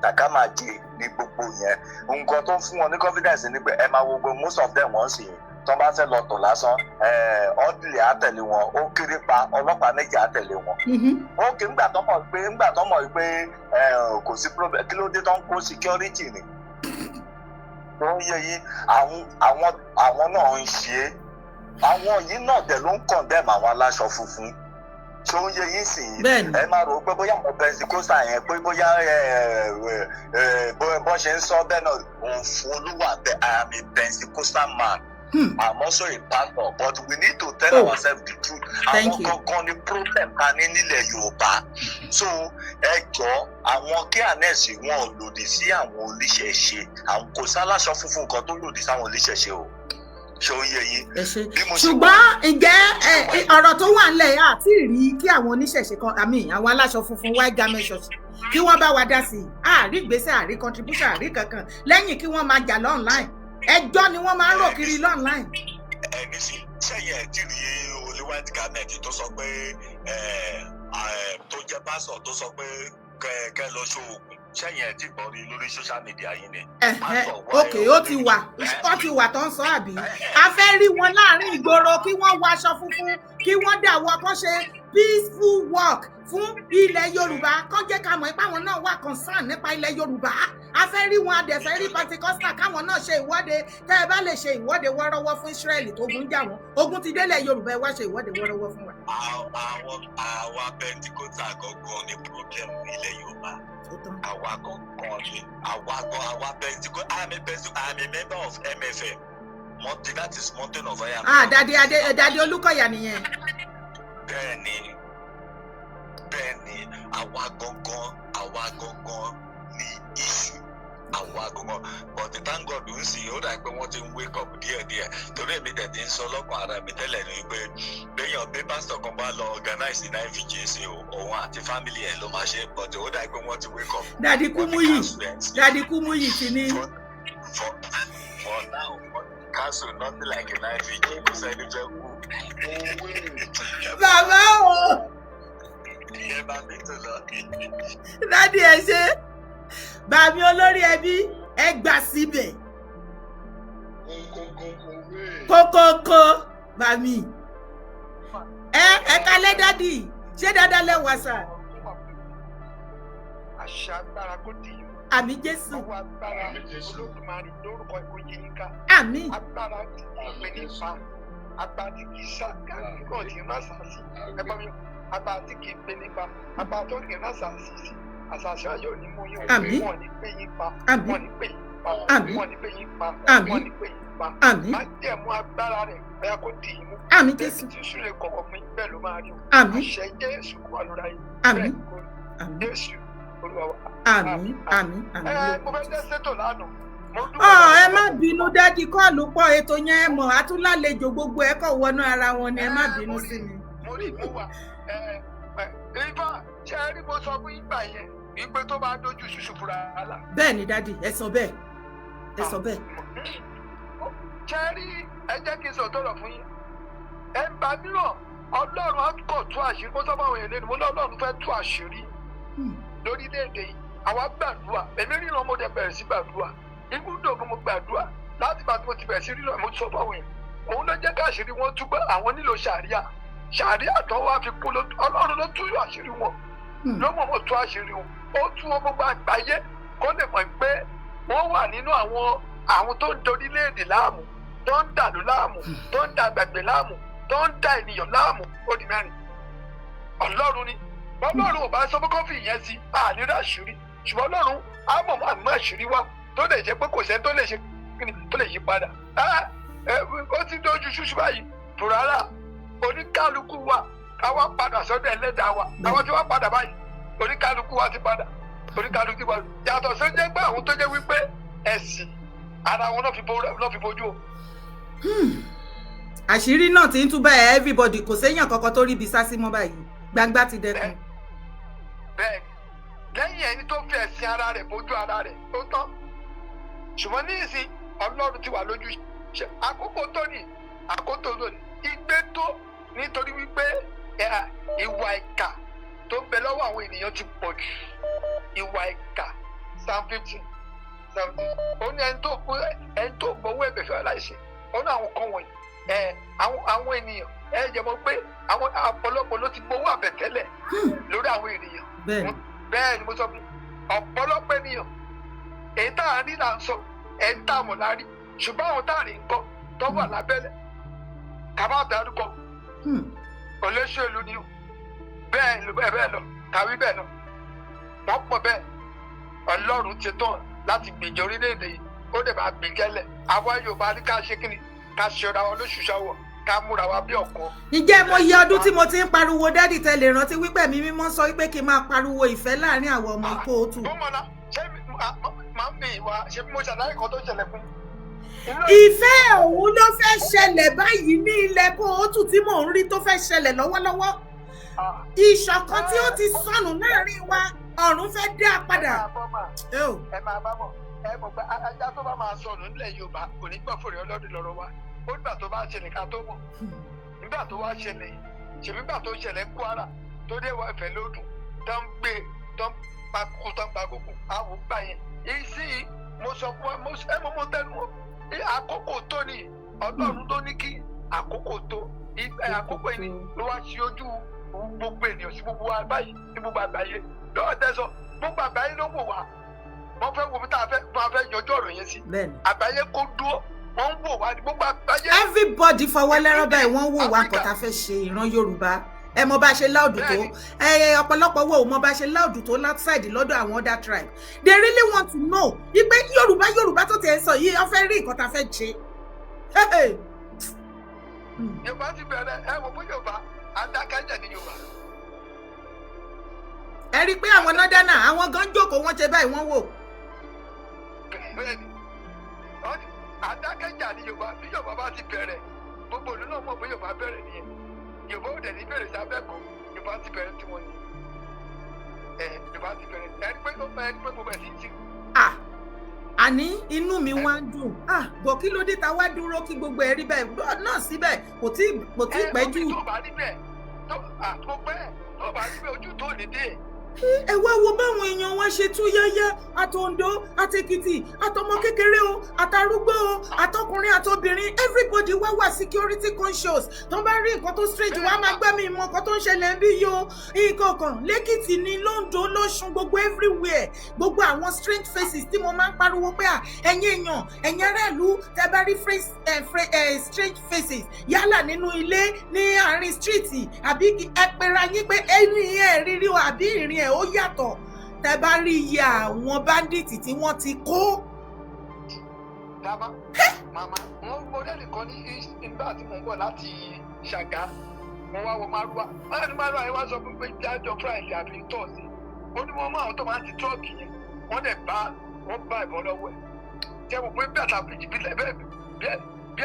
sàkámàjè ní gbogbo yẹn nǹkan tó ń fún wọn ní confidence ni pé ẹ máa wo gbogbo most of them wọ́n sì tó bá fẹ́ lọ tò lásán ọ́dìlì àtẹ̀lé wọn ó kéré pa ọlọ́pàá méjì àtẹ̀lé wọn. ó kì í ńgbà tó mọ̀ pé kò sí problem kí ló dé tó ń kó security ni. tó ń yẹ yín àwọn náà ń ṣe é àwọn yìí náà dẹ̀ ló ń condemn àwọn aláṣọ funfun tó ń yẹ yín sìn yín ẹ máa rò pé bóyá àwọn Pentecostal yẹn pé bóyá bó ṣe ń sọ bẹ́ẹ̀ náà òfin olúwa bẹ́ẹ̀ I am a Pentecostal man. I'm also a pastor, but we need to tell ourselves the truth. Àwọn kankan ni problem ká ní nílẹ̀ Yorùbá. So ẹ jọ àwọn KNS wọn ò lòdì sí àwọn oníṣẹ̀ṣe. Àwọn kò sáláṣọ funfun kan tó lòdì sáwọn oníṣẹ̀ṣe o. Ṣé ó yé yín? Ṣùgbọ́n ǹjẹ́ ọ̀rọ̀ tó wà nílẹ̀ yà àti rí kí àwọn oníṣẹ̀ṣe kan àwọn aláṣọ funfun white garment church kí wọ́n bá wa dá sí i. Àrí ìgbésẹ̀ àrí contribution àrí kankan lẹ́yìn kí wọ́n máa jà online. Ẹjọ́ ni wọ́n máa ń rò kiri online. Ẹni sí sẹ́yìn ẹ̀ tí rí olè white garment tó sọ pé tó jẹ́ pásọ̀ tó sọ pé kẹ́ lọ ṣoògùn sẹ́yìn ẹ̀ tí gbọ́ rí lórí social media yìí ni. Ok ó ti wà tó ń sọ àbí. A fẹ́ rí wọn láàrin ìgboro kí wọ́n wọ aṣọ funfun kí wọ́n dàwọ́ kán ṣe peaceful work fún ilẹ̀ Yorùbá, kán jẹ́ ká mọ̀ pé àwọn náà wà concern nípa ilẹ̀ Yorùbá. A fẹ́ rí wọn, a dẹ̀ fẹ́ rí Pentecostal káwọn náà ṣe ìwọ́de. Tẹ́ ẹ bá lè ṣe ìwọ́de wọ́rọ́wọ́ fún Israel tó gún jà wọ́n, ogun ti délẹ̀ Yorùbá, ẹ wá ṣe ìwọ́de wọ́rọ́wọ́ fún wa. Àwa Pentecostal gangan ni problem ilẹ̀ Yorùbá. Àwa gangan ni àwa Pentecostal. I'm a member of MFM. That is Mountain of Fire. Dádì Olúkọ̀yà nìyẹn. Bẹ́ẹ̀ni, àwa gangan ní issue. Àwa gangan. But thank God ń sì ó dà pé wọ́n ti ń wake up díẹ̀díẹ̀. Torí èmi tẹ̀ ti ń sọ lọ́kàn ara mi tẹ́lẹ̀ ni pé béèyàn bí pásítọ̀ kan bá lọ organize ní IVJC òun àti family ẹ̀ ló máa ṣe, but ó dà pé wọ́n ti wake up. Dádì Kúmúyì ti ní. For now, cancel nothing like an IVJ. Kò sẹ́ni fẹ́ kú. Bàbá o. Ẹ bá mi tó lọ. Dádì ẹ ṣe. Bàmí olórí ẹbí ẹ gbà síbẹ̀. Kókókó bàmí. Ẹ kálẹ́ dádì. Ṣé dáadáa lẹ wà sà? Àṣà agbára kò dì í. Àmín Jésù. Ọwọ́ agbára Olódùmarè lórúkọ ìkó yín ká. Àmín. Agbára tí kì í pè ní fa. Agbára tí kì í ṣàkà nígbà tí ń rásà sí. Ẹgbọ́n mi, agbára tí kì í pè ní fa. Agbára tó kì í rásà sí. Àṣàṣà yóò ní mú yín. Àmín. Wọ́n ní pé yín pa. Àmín. Wọ́n ní pé yín pa. Àmín. Wọ́n ní pé yín pa. Àmín. Wọ́n ní pé yín pa. Àmín. Má jẹ́ mú agbára rẹ̀ bẹ́ẹ̀ kó dì í mú. Àmín Jésù. Tí Súlè kọ̀kọ̀ fún yín bẹ́ẹ̀ ló máa rí o. Àmín. Àṣẹ Jésù kò wà lóra yín. Àmín. Bẹ́ẹ̀ kò rí. Àmín. Jésù Olúwa wa. Àmín. Àmín. Mo fẹ́ jẹ́ ṣètò lánàá. Ẹ má bínú dádì, kọ́ọ̀lù pọ̀, ètò yẹn ẹ mọ̀, àtúnlálejò gbogbo ẹ kọ̀ wọnú ara wọn ni, ẹ má bínú sí mi. Mo rí ìmú wa. Ifá ṣe rí mo sọ fún ìgbà yẹn wípé tó bá dojú ṣùṣù fúra àlà. Bẹ́ẹ̀ ni dádì, ẹ sọ bẹ́ẹ̀. Ẹ sọ bẹ́ẹ̀. Ṣe rí ẹ jẹ́ kí n sọ tọrọ fún yín. Ẹ ń bá mìíràn Ọlọ́run á kọ̀ tú àṣírí. Mo sọ fún àwọn èèyàn lẹ́nu, mo ní Ọlọ́run fẹ́ tú àṣírí lórílẹ̀-èdè yìí. Àwa gbàdúrà, èmi ríran ọmọdé bẹ̀rẹ̀ sí gbàdúrà. Ibùdókòwò mo gbàdúrà láti bá tí mo ti bẹ̀rẹ̀ sí ríran mo sọ fáwọn èèyàn. Òun ló jẹ́ káṣírí wọn tú pé àwọn nílò ṣàríà. Ṣàríà tó wá fi kú Ọlọ́run ló tú àṣírí wọn. Ló mọ̀ mọ̀ tú àṣírí wọn. Ó tú wọn gbogbo àgbáyé kó lè mọ̀ pé wọ́n wà nínú àwọn tó ń dorílẹ̀-èdè láàmú, tó ń dàlú láàmú, tó ń da àgbègbè láàmú, tó ń da ènìyàn láàmú. Ó di mẹ́rin. Ọlọ́run ni. Ọlọ́run ò bá sọ pé kọ́fì yẹn sí àníra àṣírí. Ṣùgbọ́n Ọlọ́run á mọ̀ mọ́ àmọ́ àṣírí wá tó lè ṣe pé kò sẹ́ni tó lè ṣe kíni tó lè yí padà. Ó ti dojú ṣúṣú báyìí. Tùràrà oníkálukú wa káwá padà sọ́dọ̀ ẹlẹ́dàá wa. Àwọn tí wọ́n padà báyìí oníkálukú wa ti padà. Oníkálukú ti padà. Yàtọ̀ sí jẹ́ pé àwọn tó jẹ́ wípé ẹ̀sìn ara wọn náà fi bojú o. Àṣírí náà ti ń túbọ̀ ẹ̀ everybody, kò séèyàn kankan tó rí ibi sásí mọ́ báyìí. Gbangba ti dẹkùn. Bẹ́ẹ̀ lẹ́yìn ẹni tó fi ẹ̀sìn ara rẹ̀ bójú ara rẹ̀ tó tán. Ṣùgbọ́n ní ìsìn Ọlọ́run ti wà lójú ṣe àkókò tó ní igbe tó nítorí wípé ìwà ìkà tó ń bẹ lọ́wọ́ àwọn ènìyàn ti pọ̀ jù. Ìwà ìkà Psalm 15 ó ní ẹni tó gbowó ẹ̀bẹ̀ fẹ́ láìṣe ó ní àwọn kan wọ̀nyí àwọn ènìyàn jẹ́ mọ́ pé àwọn ọ̀pọ̀lọpọ̀ ló ti gbowó àbẹ̀tẹ́lẹ̀ lórí àwọn ènìyàn. Bẹ́ẹ̀ ni mo sọ fún ọ̀pọ̀lọpọ̀ ènìyàn èyí tá à ń rí là ń sọ èyí tá à mọ̀ la rí ṣùgbọ́n àwọn tá à rí nǹkan tó wà lábẹ́lẹ̀ kàbá dárúkọ olóṣèlú ni o bẹ́ẹ̀ lọ tàbí bẹ́ẹ̀ lọ wọ́n pọ̀ bẹ́ẹ̀. Ọlọ́run ti tán láti gbèjọ orílẹ̀-èdè yìí ó dẹ̀ máa gbèjẹ́lẹ̀ àwa Yorùbá ní ká ṣe kíni ká ṣọ́ra wa lóṣùṣàwọ̀ ká múra wa bí ọ̀kan. Ǹjẹ́ mo yẹ ọdún tí mo ti ń pariwo dádì tẹ́lẹ̀ rántí wípé mi mímọ́ sọ wípé kí n máa pariwo ìfẹ́ láàrin àwọn ọmọ kóòtù. Bọ́mọ̀lá ṣé màá ń bè wá ṣé mo ṣàlàyé kan tó ṣẹlẹ̀ fún mi. Ìfẹ́ òun ló fẹ́ ṣẹlẹ̀ báyìí ní ilẹ̀ kóòtù tí mò ń rí tó fẹ́ ṣẹlẹ̀ lọ́wọ́lọ́wọ́. Ìṣọ̀kan tí ó ti sọnù láàrin wa ọ̀run fẹ́ dá padà. Ẹ máa bá mọ̀ ẹ mọ̀ pé ajá tó bá máa sọnù nílẹ̀ Yorùbá kò ní gbọ́ fòrè ọlọ́dún lọ́rọ̀ wa. Ó nígbà tó bá ṣẹlẹ̀ ká tó mọ̀. Nígbà tó wá ṣẹlẹ̀ ṣèbí nígbà tó ṣẹlẹ̀ Kwara tó dé wá Ìfẹ́ lódùn tó ń gbé tó ń pa kókó tó ń pa kókó àwọn gbà yẹn. Ìsì mo sọ fún ẹ mo tẹnu wọn. Àkókò tó ní Ọlọ́run tó ní kí àkókò tó àkókò yìí ló wá sí ojú gbogbo ènìyàn sí gbogbo wa báyìí ní gbogbo àgbáyé lọ́wọ́ tẹ́sán gbogbo àgbáyé ló wò wá wọ́n fẹ́ wo bí tá a fẹ́ yanjú ọ̀rọ̀ yẹn sí àgbáyé kó dúró wọ́n ń wò wá ní gbogbo àgbáyé. everybody fọwọ́ lẹ́rọ̀ báyìí wọ́n wò wá nǹkan tá a fẹ́ ṣe ìran Yorùbá ẹ mọ bá ṣe láòdù tó ọ̀pọ̀lọpọ̀ wo ò mọ bá ṣe láòdù tó outside lọ́dọ̀ àwọn other tribe they really want to know wípé Yorùbá tó tiẹ̀ ń sọ yìí wọ́n fẹ́ rí nǹkan tá a fẹ́ ṣe. Yorùbá ti bẹ̀rẹ̀ ẹ wò fún Yorùbá adákẹ́jẹ̀ ní Yorùbá. ẹ rí i pé àwọn nọ́dánà àwọn gan jókòó wọ́n ṣe báyìí wọ́n wò. bẹ́ẹ̀ni adákẹ́jẹ̀ ní Yorùbá bí Yorùbá bá ti bẹ̀rẹ̀ gbogbo òlú náà mọ̀ pé Yorùbá bẹ̀rẹ̀ nìyẹn Yorùbá ò dẹ̀ ní bẹ̀rẹ̀ sí abẹ́kọ̀ọ́ Yorùbá ti bẹ̀rẹ̀ tí wọ́n ní Yorùbá ti bẹ̀rẹ̀ ẹ pé gbogbo ẹ̀ ti àní inú mi wá ń dùn bọ̀ kí ló dé ta wá dúró kí gbogbo ẹ̀ rí bẹ́ẹ̀ náà síbẹ̀ kò tí pẹ́ jù. tó bá rí bẹ́ẹ̀ tó bá rí bẹ́ẹ̀ ojú tó lè dé. ẹ wá wo báwọn èèyàn wá ṣe tú yáyá àtòǹdó àtèkìtì àtọmọ kékeré o àtàrúgbó o àtọkùnrin àtobìnrin everybody wá wà security conscious tó bá rí nǹkan tó strange wá máa gbá mi mọ nǹkan tó ń ṣẹlẹ̀ ń bí yo nǹkan kan lẹ́kìtì ní Lóńdó lọ́ṣun gbogbo everywhere gbogbo àwọn strange faces tí mo máa ń pariwo pé ẹ̀yin èèyàn ẹ̀yin aráàlú tẹ́ bá rí strange faces yálà nínú ilé ní àárín street àbí ẹ pera yín pé ẹni ẹ̀ rírí o àbí ìrìn ó yàtọ̀ tẹ́ bá rí iye àwọn báńdíìtì tí wọ́n ti kó. dábàá màmá wọn gbọ́dọ̀ nìkan ní ìgbà tí mo ń bọ̀ láti Ṣàgá mo wá wọ márùwá wọn ní márùwá yẹn wá sọ fún pé jájọ Friday àbí tọ́sí ó ní wọn mú àwọn tó máa ń ti tírọ́ọ̀kì yẹn wọ́n dẹ̀ bá ìbọn lọ́wọ́ ẹ̀ jẹ́ mo pé bí àtàbíjì bí lẹ̀ bẹ́ẹ̀ bí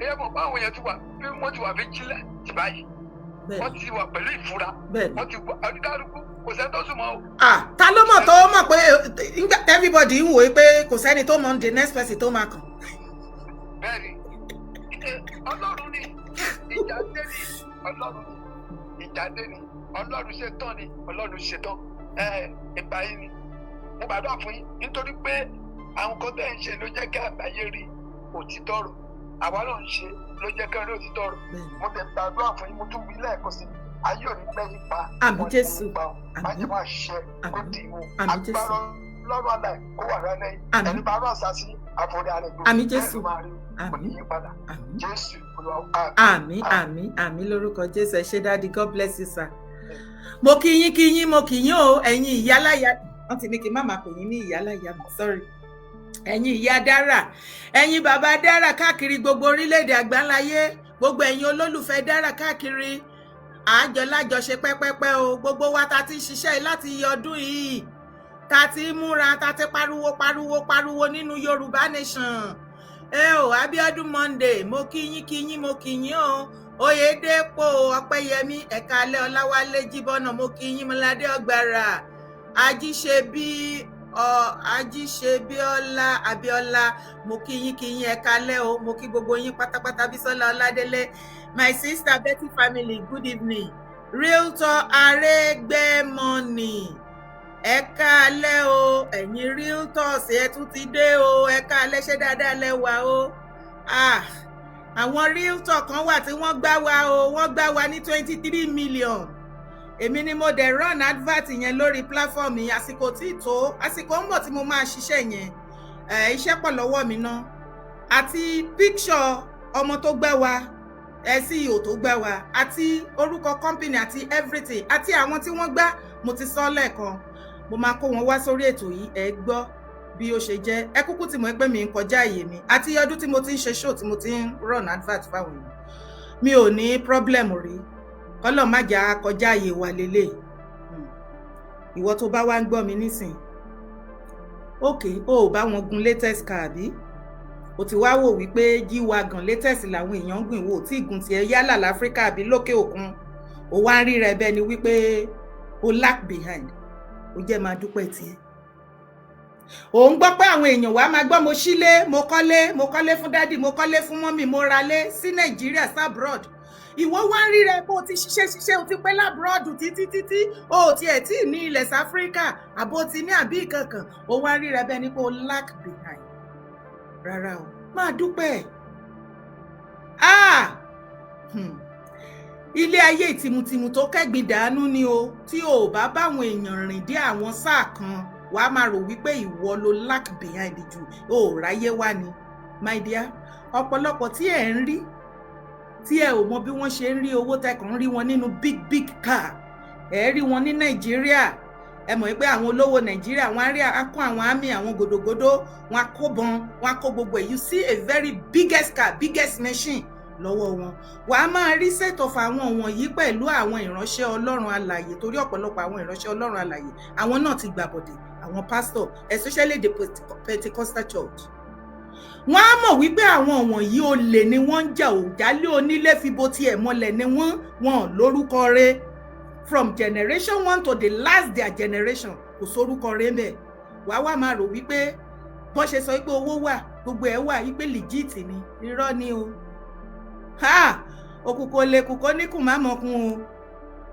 ẹ̀yẹ́ mọ̀ bá àwọn yẹn ti wà bí wọ́n ti wà vigilant ti báyìí wọ́n ti wà pẹ̀lú ìfura wọ́n ti wà oníkálukú kò sẹ́ni tó súnmọ́ o. Ta ló mọ̀ tó mọ̀ pé everybody ń wò ó pé kò sẹ́ni tó mọ̀ the next person tó máa kàn. bẹ́ẹ̀ni Ọlọ́run ni ìjà dé ni Ọlọ́run ni ìjà dé ni Ọlọ́run ṣe tán ni Ọlọ́run ṣe tán ìgbà yìí ni mo gbàdúrà fún yín nítorí pé àwọn kan tẹ̀ ń ṣe ló jẹ́ kí àgbáyé rí òtítọ́ rò àwa náà ń ṣe ló jẹ́ kí wọ́n rí òtítọ́ rò mo tẹ̀ gbàdúrà fún yín mo tún wí lẹ́ẹ̀kan sí ayé ò ní pẹ́ yí pa àmì Jésù àmì máa ṣiṣẹ́ kó dì í mú agbára lọ́rọ̀ àlàyé kó wà lálẹ́ yìí ẹni bá rọ̀ sá sí àforí àrẹ gbogbo àmì Jésù kò ní yí padà Jésù àmì lórúkọ Jésù ẹ ṣé dáàdi God bless you sir. mo kí yín o ẹ̀yin ìyáláyà wọ́n ti ní kí má máa pè yín ní ìyáláyà mi sorry ẹ̀yin ìyá dára ẹ̀yin bàbá dára káàkiri gbogbo orílẹ̀-èdè àgbáńláyé gbogbo ẹ̀yin olólùfẹ́ dára káàkiri àjọ lájọṣe pẹ́pẹ́pẹ́ o gbogbo wa ta ti ṣiṣẹ́ láti ọdún yìí ta ti múra ta ti pariwo nínú Yorùbá nation Abíọ́dún Monday mo kí yín o Oyèdèpọ̀ Ọpẹ́yẹmí Ẹ̀kálẹ́ Ọláwálé Jíbọ́nà mo kí yín Mọ́ládé Ọgbàrà Ajíṣebíọ́lá Abíọ́lá mo kí yín Ẹ̀kálẹ́ o mo kí gbogbo yín pátápátá Bísọ́lá Ọládélé my sister Betty family good evening Realtor Arẹ́gbẹ́mọ́nì Ẹ̀kálẹ́ o ẹ̀yin realtors ẹ tún ti dé o Ẹ̀kálẹ́ ṣé dáadáa lẹ́wà o àwọn realtor kan wà tí wọ́n gbá wa ní 23 million èmi ni mo dẹ̀ run advert yẹn lórí platform yẹn àsìkò tí tó àsìkò ń bọ̀ tí mo máa ṣiṣẹ́ yẹn iṣẹ́ pọ̀ lọ́wọ́ mi ná àti picture ọmọ tó gbá wa CEO tó gbá wa àti orúkọ company àti everything àti àwọn tí wọ́n gbá mo ti sọ lẹ́ẹ̀kan mo máa kó wọn wá sórí ètò yìí ẹ gbọ́ bí ó ṣe jẹ́ ẹ kúkú tí mo pé mi ń kọjá àyè mi àti ọdún tí mo ti ń ṣe show tí mo ti ń run advert fáwọn èèyàn mi ò ní problem rí kọ́lọ̀ má jà kọjá àyè wa lélẹ̀ ìwọ tó bá wá ń gbọ́ mi nísìn okay o ò bá wọn gun latest car bí o ti wá wò wípé G-Wagon latest làwọn èèyàn ń gbìn wò tí ìgùn tiẹ̀ yálà láfíríkà àbí lókè òkun o wá ń rí rẹ bẹ́ẹ̀ ni wípé o lag behind o jẹ́ máa dúpẹ́ tiẹ̀ ò ń gbọ́ pé àwọn èèyàn wá máa gbọ́ mo sílé mo kọ́lé fún dádì mo kọ́lé fún mọ́mì mo ralé sí Nàìjíríà sí abroad ìwọ wá ń rí rẹ bó ti ṣiṣẹ́ o ti pẹ́ lábúrọ́dù títí o tiẹ̀ tí ní ilẹ̀ sáfíríkà àbó ti ní àbí ìkankan o wá ń rí rẹ bẹ́ẹ̀ ni pé o lag behind rárá o máa dúpẹ́ ilé ayé ìtìmùtìmù tó kẹ́gbin dànù ni o, tí o bá báwọn èèyàn rìn dé àwọn sáà kan wàá máa rò wípé ìwọ ló lack behind jù, o ò ráyé wá ni. My dear, ọ̀pọ̀lọpọ̀ tí ẹ̀ ń rí tí ẹ ò mọ bí wọ́n ṣe ń rí owó tẹkàn rí wọn nínú big car, ẹ rí wọn ní Nàìjíríà, ẹ mọ̀ pé àwọn olówó Nàìjíríà wọ́n á rí akọ́ àwọn àmì àwọn gòdògòdò, wọ́n á kó bọn, wọ́n á kó gbogbo ẹ̀. You see a very biggest car, biggest machine lọ́wọ́ wọn. Wàá máa rí set of àwọn wọ̀nyí pẹ̀lú àwọn ìránṣẹ́ Ọlọ́run alààyè, torí ọ̀pọ̀lọpọ̀ àwọn ìránṣẹ́ Ọlọ́run alààyè àwọn náà ti gbàbọ̀dẹ̀, àwọn pastor, especially the Pentecostal church. Wọ́n á mọ̀ wípé àwọn wọ̀nyí olè ni wọ́n ń jà, òjálé onílé fìbò tiẹ̀ mọ́lẹ̀ ni wọ́n lórúkọ rẹ̀. From generation 1 to the last their generation kò sórúkọ rẹ̀ ńbẹ̀. Wàá wá máa rò wípé bọ́n ṣe sọ wípé owó wà, gbogbo ẹ̀ wà, wípé legit ni, irọ́ ni o. Òkùnkùn olè kùkọ́ níkùn má mọ̀kun o.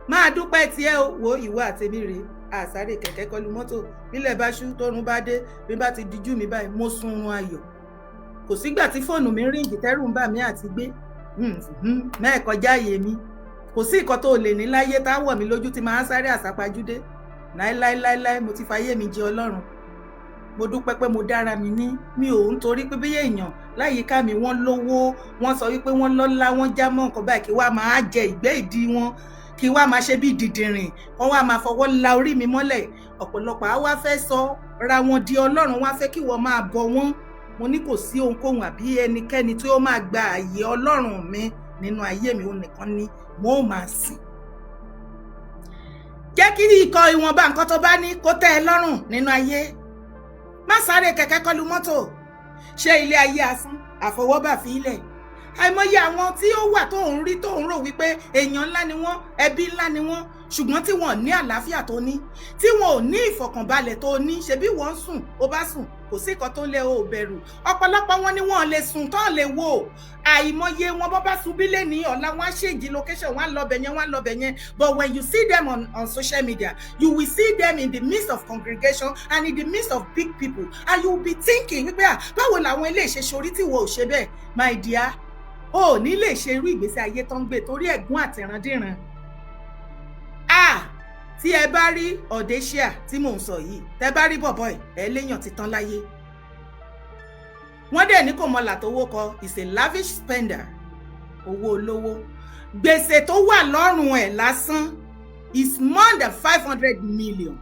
Máa dúpẹ́ tiẹ̀ o, wo ìwọ àtẹ̀mí rèé. Àsáré kẹ̀kẹ́ kọlu mọ́tò, bílẹ̀ bá ṣú tórun bá dé, bí bá ti dijú mi báyìí mo sunrun ayọ̀. Kò sígbà tí fóònù mi ríǹgì tẹ́rù ń bà mí àti gbé mẹ́ẹ̀kọjá ààyè mi. Kò sí nǹkan tó lè ní láyé tá wọ̀ mí lójú tí máa ń sáré àsápajúdé. Láíláíláíláí mo ti fayé mi jẹ Ọlọ́run. Mo dúpẹ́ pé mo dára mi ní, mi ò ń torí pé bí èèyàn láyìíká mi wọ́n lówó, wọ́n sọ wípé wọ́n lọ́lá, wọ́n já mọ́ nǹkan báyìí kí wá máa jẹ ìgbẹ́ ìdí wọn, kí wá máa ṣe bí dìdìrìn, wọ́n wá máa fọwọ́ la orí mi mọ́lẹ̀. Ọ̀pọ̀lọpọ̀ á wá fẹ́ sọ ra wọn di Ọlọ́run, wá fẹ́ kí wọ́n máa bọ wọ́n. Mo ní kò sí ohunkóhun àbí ẹnikẹ́ni tí ó máa gba ààyè Ọlọ́run mi nínú ayé mi, òun nìkan ni mo máa sìn. Jẹ́ kí ikọ̀ ìwọ̀nba nǹkan tó bá ní kó tẹ́ ẹ lọ́rùn nínú ayé. Má sáré kẹ̀kẹ́ kọlu mọ́tò. Ṣé ilé ayé asán àfọwọ́bà fi ilẹ̀? Àìmọye àwọn tí ó wà tó ń rí tó ń rò wípé èèyàn ńlá ni wọ́n, ẹbí ńlá ni wọ́n, ṣùgbọ́n tí wọ́n ní àlàáfíà tó ní, tí wọ́n ò ní ìfọ̀kànbalẹ̀ tó ní, ṣebí wọ́n sùn, ó bá sùn, kò sí nǹkan tó lé o bẹ̀rù. Ọ̀pọ̀lọpọ̀ wọn ni wọ́n lè sùn tán lè wò. Àìmọye wọn bọ́ bá sùn bílẹ̀ ní ọ̀la wọn á ṣèjì location, wọn á lọ bẹ̀ yẹn, wọn á lọ bẹ̀ yẹn. But when you see them on social media, you will see them in the midst of congregation and in the midst of big people, and you will be thinking wípé báwo làwọn ilé ìṣe ṣorí tí wọ́n ò ṣe bẹ́ẹ̀. My dear, o ní lè ṣe irú ìgbésí ayé tó ń gbé torí ẹ̀gún àtìrandíran. Tí ẹ bá rí Audacia tí mò ń sọ yìí, tẹ bá rí bọ̀bọ̀ ẹ̀ léèyàn ti tán láyé. Wọ́n dẹ̀ ní kò mọ̀là tó wó kọ, is a lavish spender, owó olówó. Gbèsè tó wà lọ́rùn ẹ̀ lásán is more than 500 million.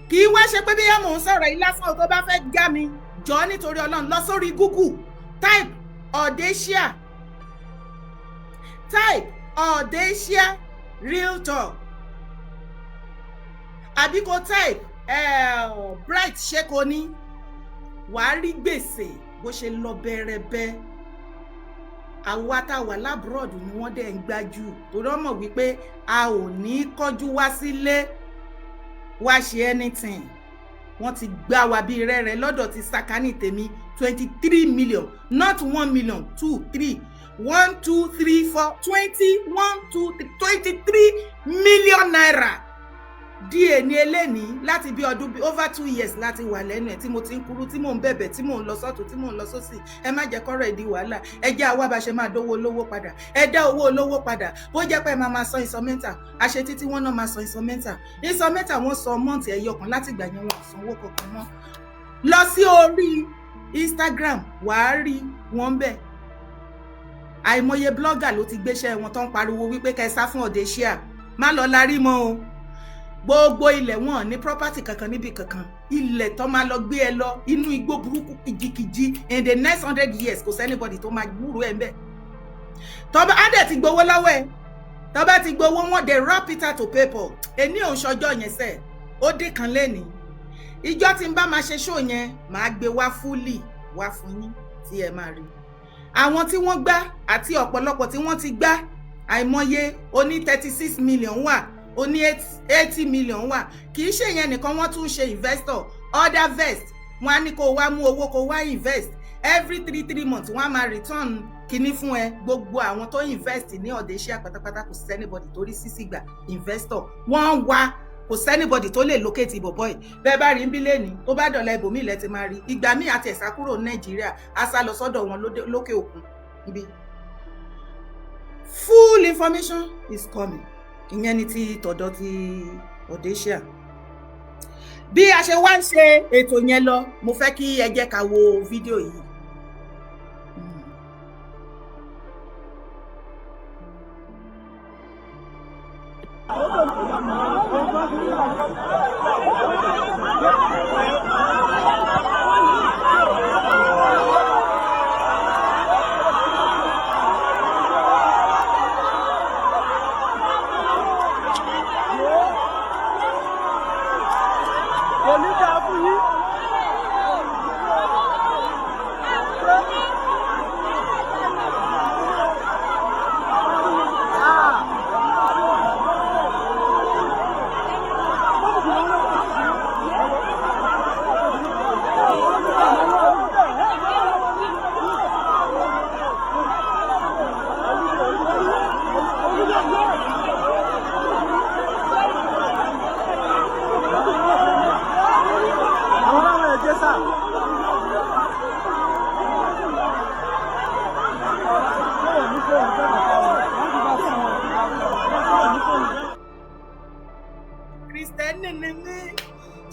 Kì í wá ṣe pé bí yá mò ń sọ̀rọ̀ yìí lásán tó bá fẹ́ já mi, jọ nítorí Ọlọ́run lọ sórí Google, type Audacia, type Audacia Realtor, àbí kó type Bright Shekoni, wàá rí gbèsè bó ṣe lọ bẹ̀rẹ̀bẹ̀. Àwa tá wà lábúrọ̀dù ni wọ́n dẹ̀ ń gbájú torí wọ́n mọ̀ wípé a ò ní kọjú wá sílé wá ṣe anything. Wọ́n ti gbá wa bí rẹ́rẹ́ lọ́dọ̀ ti sàkání tèmi 23 million, not 1 million, 2, 3, 1, 2, 3, 4, 20, 1, 2, 3, 23 million naira. Díẹ̀ ní eléni láti bí ọdún bí over 2 years láti wà lẹ́nu ẹ̀ tí mo ti ń kúrú, tí mò ń bẹ̀bẹ̀, tí mò ń lọ sọ́tún, tí mò ń lọ sósì. Ẹ má jẹ́ kọ́rọ̀ ìdí wàhálà. Ẹ jẹ́ àwa bá ṣe máa dówó olówó padà. Ẹ dá owó olówó padà. Bó jẹ́ pé ẹ máa san ìsọmẹ́ntà, àṣẹ títí wọ́n náà máa san ìsọmẹ́ntà. Ìsọmẹ́ntà wọ́n san mọ́ǹtì ẹyọ kan láti ìgbà yẹn wọn sanwó kankan mọ́. Lọ sí orí Instagram wàá rí wọn bẹ́ẹ̀. Àìmọye blogger ló ti gbéṣẹ́ wọn tó ń pariwo wípé kẹ́ sá fún Audacia. Má lọ larí mọ́ o. Gbogbo ilẹ̀ wọn ní property kankan níbi kankan. Ilẹ̀ tó máa lọ gbé ẹ lọ inú igbó burúkú kìjikìji in the next 100 years kò sẹ́nibọ̀dì tó máa gbúrú ẹ̀ ń bẹ̀. Tọ́ba Adé ti gbowó lọ́wọ́ ẹ̀. Tọ́ba ti gbowó wọn they wrap it out to paper. Èní òun ṣọjọ́ yẹn sẹ́, ó dín kan lẹ́ni. Ìjọ́ tí n bá máa ṣe show yẹn, màá gbé wá fully wá fún yín tí ẹ máa rí. Àwọn tí wọ́n gbá àti ọ̀pọ̀lọpọ̀ tí wọ́n ti gbá, àìmọye oní 36 million wà, oní 80 million wà. Kì í ṣe yẹn nìkan, wọ́n tún ṣe investor, other vest. Wọ́n á ní kó wá mú owó kó wá invest. Every 3 months wọ́n á máa return kíní fún ẹ. Gbogbo àwọn tó invest ní Audacia pátápátá kò sí anybody tó rí sísí gbà investor. Wọ́n wá kò sí anybody tó lè locate ìbọ̀bọ̀ yìí. Bẹ́ẹ̀ bá rí ń bí lẹ́ni tó bá dọ̀la ibòmí ilẹ̀ ti máa rí. Ìgbà míì àti ẹ̀sà kúrò ní Nàìjíríà á sá lọ sọ́dọ̀ wọn lókè òkun níbí. full information is coming. Ìyẹn ni ti tọ̀dọ̀ ti Audacia. Bí a ṣe wá ń ṣe ètò yẹn lọ, mo fẹ́ kí ẹ jẹ́ ká wo fídíò yìí.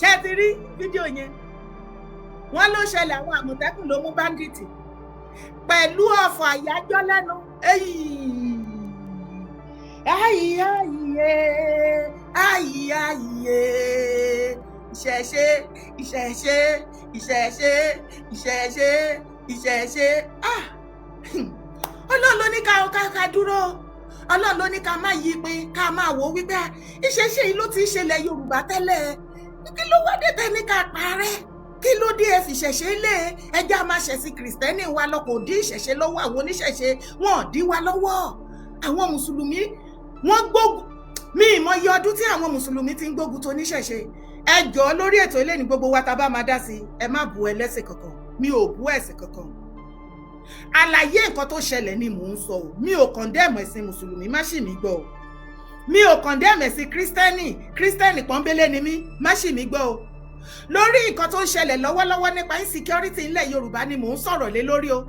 Ṣé ti rí fídíò yẹn? Wọ́n ló ṣẹlẹ̀ àwọn Àmọ̀tẹ́kùn ló mú báńdíìtì pẹ̀lú ọ̀fọ̀ àyájọ́ lẹ́nu. Ìṣẹ̀ṣe. Ọlọ́run ló ní ká dúró. Ọlọ́run ló ní ká má yí pé ká máa wò wípé ìṣẹ̀ṣe yìí ló ti ń ṣẹlẹ̀ Yorùbá tẹ́lẹ̀. Kí ló wá dé tẹ́ ní ká parẹ́? Kí ló dé ẹ fi ìṣẹ̀ṣe lé? Ẹjẹ́ a máa ṣẹ̀sìn Kìrìsìtẹ́nì wa lọ, kò dí ìṣẹ̀ṣe lọ́wọ́ àwọn oníṣẹ̀ṣe, wọn ò dí wa lọ́wọ́. Àwọn Mùsùlùmí wọ́n gbógun. Mi ìmọ̀ye ọdún tí àwọn Mùsùlùmí ti ń gbógun tó oníṣẹ̀ṣe. Ẹ jọ̀ọ́ lórí ètò ilé ní gbogbo wa tá bá máa dá sí, ẹ má bu ẹlẹ́sìn kankan. Mi ò bú ẹ̀sìn kankan. Àlàyé nǹkan tó ṣẹlẹ̀ ni mò ń sọ o. Mi ò condemn ẹ̀sìn Mùsùlùmí, má ṣì mí gbọ́ o. Mi ò condemn ẹ̀sìn Kírísítẹ́nì pọ́nbélé ni mí, má ṣì mí gbọ́ o. Lórí nǹkan tó ń ṣẹlẹ̀ lọ́wọ́lọ́wọ́ nípa insecurity ilẹ̀ Yorùbá ni mò ń sọ̀rọ̀ lé lórí o.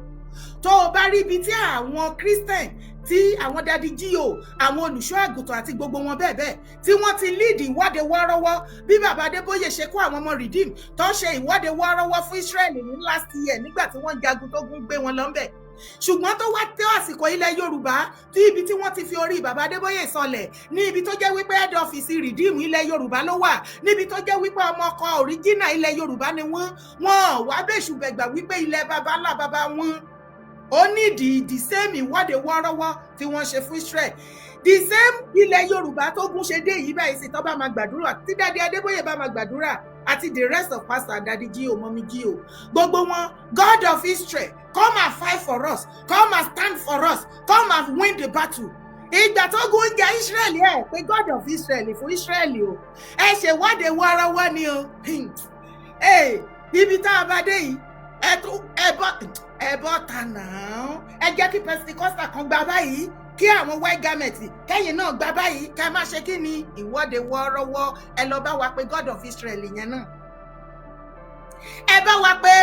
Tó o bá rí ibi tí àwọn Christian, tí àwọn dadi jíò, àwọn olùṣọ́ àgùntàn àti gbogbo wọn bẹ́ẹ̀ bẹ́ẹ̀ tí wọ́n ti lead ìwọ́de wọ́ọ́rọ́wọ́ bí bàbá Adébóyè ṣe kó àwọn ọmọ Redeem tó ṣe ìwọ́de wọ́ọ́rọ́wọ́ fún Israeli ní last year nígbà tí wọ́n jagun tó gún gbé wọn lọ́nbẹ̀. Ṣùgbọ́n tó wá tó àsìkò ilẹ̀ Yorùbá tí ibi tí wọ́n ti fi orí bàbá Adébóyè sọlẹ̀ ní ibi tó jẹ́ wípé head office Redeem ilẹ̀ Yorùbá ló wà, níbi tó jẹ́ wípé ọmọ ọkọ original ilẹ̀ Yorùbá ni wọ́n wá bẹ́ṣù bẹ̀gbà wípé ilẹ̀ baba ńlá baba wọn. Ó ní the same ìwọ́de wọ́ọ́rọ́wọ́ tí wọ́n ṣe fún Israel, the same ilẹ̀ Yorùbá tó gún ṣe dé yìí báyìí sí tó bá máa gbàdúrà, tí Daddy Adébóyè bá máa gbàdúrà àti the rest of pastor Daddy Gio, Mommy Gio, gbogbo wọn, God of Israel, come and fight for us, come and stand for us, come and win the battle. Ìgbà tó gún jẹ́ Israel pé God of Israel fún Israel o, ẹ ṣèwọ́de wọ́ọ́rọ́wọ́ ni o. Ibi tá a bá dé yìí ẹ bọ́ ta náà, ẹ jẹ́ kí Pentecostal kan gba báyìí, kí àwọn white garment kẹ́yìn náà gba báyìí, kẹ́ má ṣe kí ni ìwọ́de wọ́ọ́rọ́wọ́. Ẹ lọ bá wa pé God of Israel yẹn náà, ẹ bá wa pé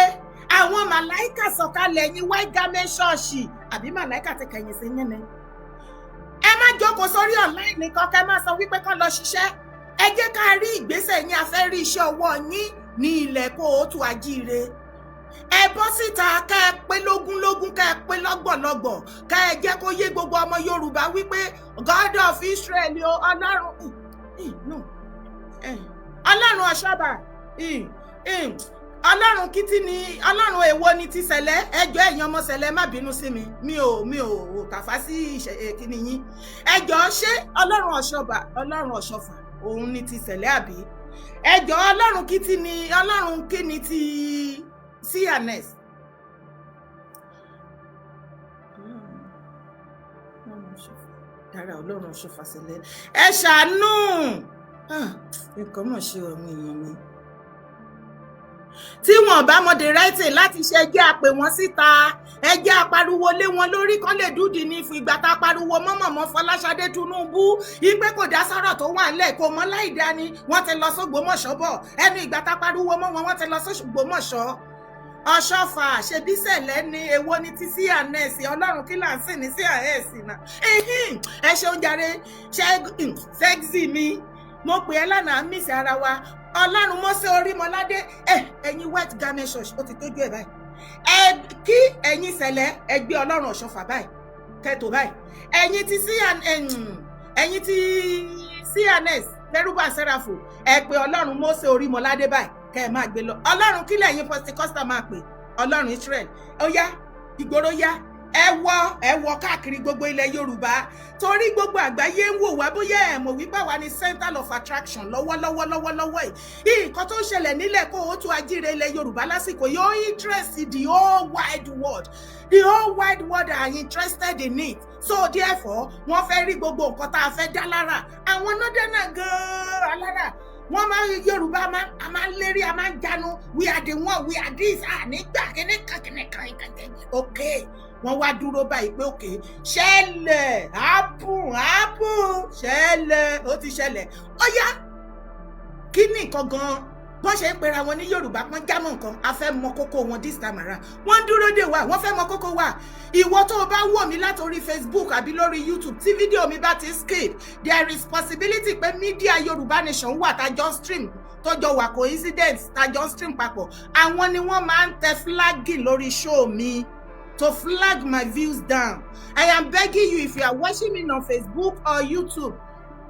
àwọn màláìkà sọ̀kalẹ̀ yín white garment ṣọ́ọ̀ṣì àbí màláìkà ti kẹ̀yìn sí yín ni. Ẹ má jókòó sórí online nìkan kẹ́ má sọ wípé kán lọ ṣiṣẹ́. Ẹ jẹ́ ká rí ìgbésẹ̀ yín, a fẹ́ rí iṣẹ́ ọwọ́ yín ní ilẹ̀ kóòtù àjíire. Ẹ bọ́ síta ká ẹ pé lógúnlógún, ká ẹ pé lọ́gbọ̀lọ́gbọ̀, ká ẹ jẹ́ kó yé gbogbo ọmọ Yorùbá wípé God of Israel o, Ọlọ́run Ọ̀ṣọ́bà, Ọlọ́run kìtì ni, Ọlọ́run èwo ni ti Sẹ̀lẹ̀. Ẹjọ́ ẹ̀yin ọmọ Sẹ̀lẹ̀ má bínú sí mi, mi ò tàfá sí kíni yín. Ẹjọ́ ṣé Ọlọ́run Ọ̀ṣọ́bà, Ọlọ́run Ọ̀ṣọ́fà òun ni ti Sẹ̀lẹ̀ àbí? Ẹjọ́ Ọlọ́run kìtì ni, Ọlọ́run kí ni ti CNS? Dára Ọlọ́run Ọ̀ṣọ́fà Sẹ̀lẹ̀, ẹ ṣàánú. Nǹkan mọ̀ ṣe ọmọ èèyàn mi. Tí wọ́n bá moderate láti ṣe, ẹjẹ́ àpè wọ́n síta, ẹjẹ́ àpariwo lé wọn lórí kán lè dúdì ní fún ìgbà tá a pariwo mọ́mọ́mọ́ Fọláṣadé Tinubu ìpè kò dá sọ̀rọ̀ tó wà nílẹ̀ kò mọ́ láì dání, wọ́n ti lọ s'Ògbómọ̀ṣọ́ bọ̀. Ẹnu ìgbà tá a pariwo mọ́ wọn, wọ́n ti lọ s'Ògbómọ̀ṣọ́. Ọ̀ṣọ́fà ṣebí Sẹ̀lẹ̀ ni èwo ni ti CNS Ọlọ́run kí là ń sìn ní CNS náà ẹ ṣeun jàre sexy mi mo pè ẹ́ lánàá miss ara wa Ọlọ́run Mọ́sẹ̀ Orímọládé ẹ̀yin wet garment church ó ti tójú ẹ̀ báyìí kí ẹ̀yin Sẹ̀lẹ̀ ẹ gbé Ọlọ́run Ọ̀ṣọ́fà báyìí kẹ́tò báyìí ẹ̀yin ti CNS Lẹ́rúbà Sẹ́ráfù ẹ pé Ọlọ́run Mọ́sẹ̀ Orímọládé báyìí kẹ́ ẹ máa gbé lọ Ọlọ́run kílẹ̀ ẹ̀yin Pentecostal máa pè Ọlọ́run Israel ó yá ìgboro yá ẹ wọ káàkiri gbogbo ilẹ̀ Yorùbá torí gbogbo àgbáyé ń wò wá bóyá ẹ mọ̀ wípé àwa ni center of attraction lọ́wọ́lọ́wọ́ yìí nǹkan tó ń ṣẹlẹ̀ nílẹ̀ kó o tún ajíire ilẹ̀ Yorùbá lásìkò yóò interest the whole wide world are interested in it so therefore wọ́n fẹ́ rí gbogbo nǹkan tá a fẹ́ dá lára àwọn nọ́dẹ́nà gan-an alára wọ́n máa ń Yorùbá a máa ń lérí a máa ń jánu we are the one we are this nígbà kíníkan okay wọ́n wá dúró báyìí pé okay ṣẹlẹ̀ happen ṣẹlẹ̀ ó ti ṣẹlẹ̀ ó yá kí ni nǹkan gan-an bọ́n ṣe ń pera wọn ní Yorùbá pọ́n jámọ́ nǹkan a fẹ́ mọ kókó wọn this time around wọ́n dúró dè wá wọ́n fẹ́ mọ kókó wa ìwọ tó o bá wò mí látòrí Facebook àbí lórí YouTube tí fídíò mi bá ti skip there is possibility pé media Yorùbá Nation wà tájọ́ stream tọ́jọ́ wà coincidence tájọ́ stream papọ̀ àwọn ni wọ́n máa ń tẹ flagging lórí show mi to flag my views down. I am begging you if you are watching me on Facebook or YouTube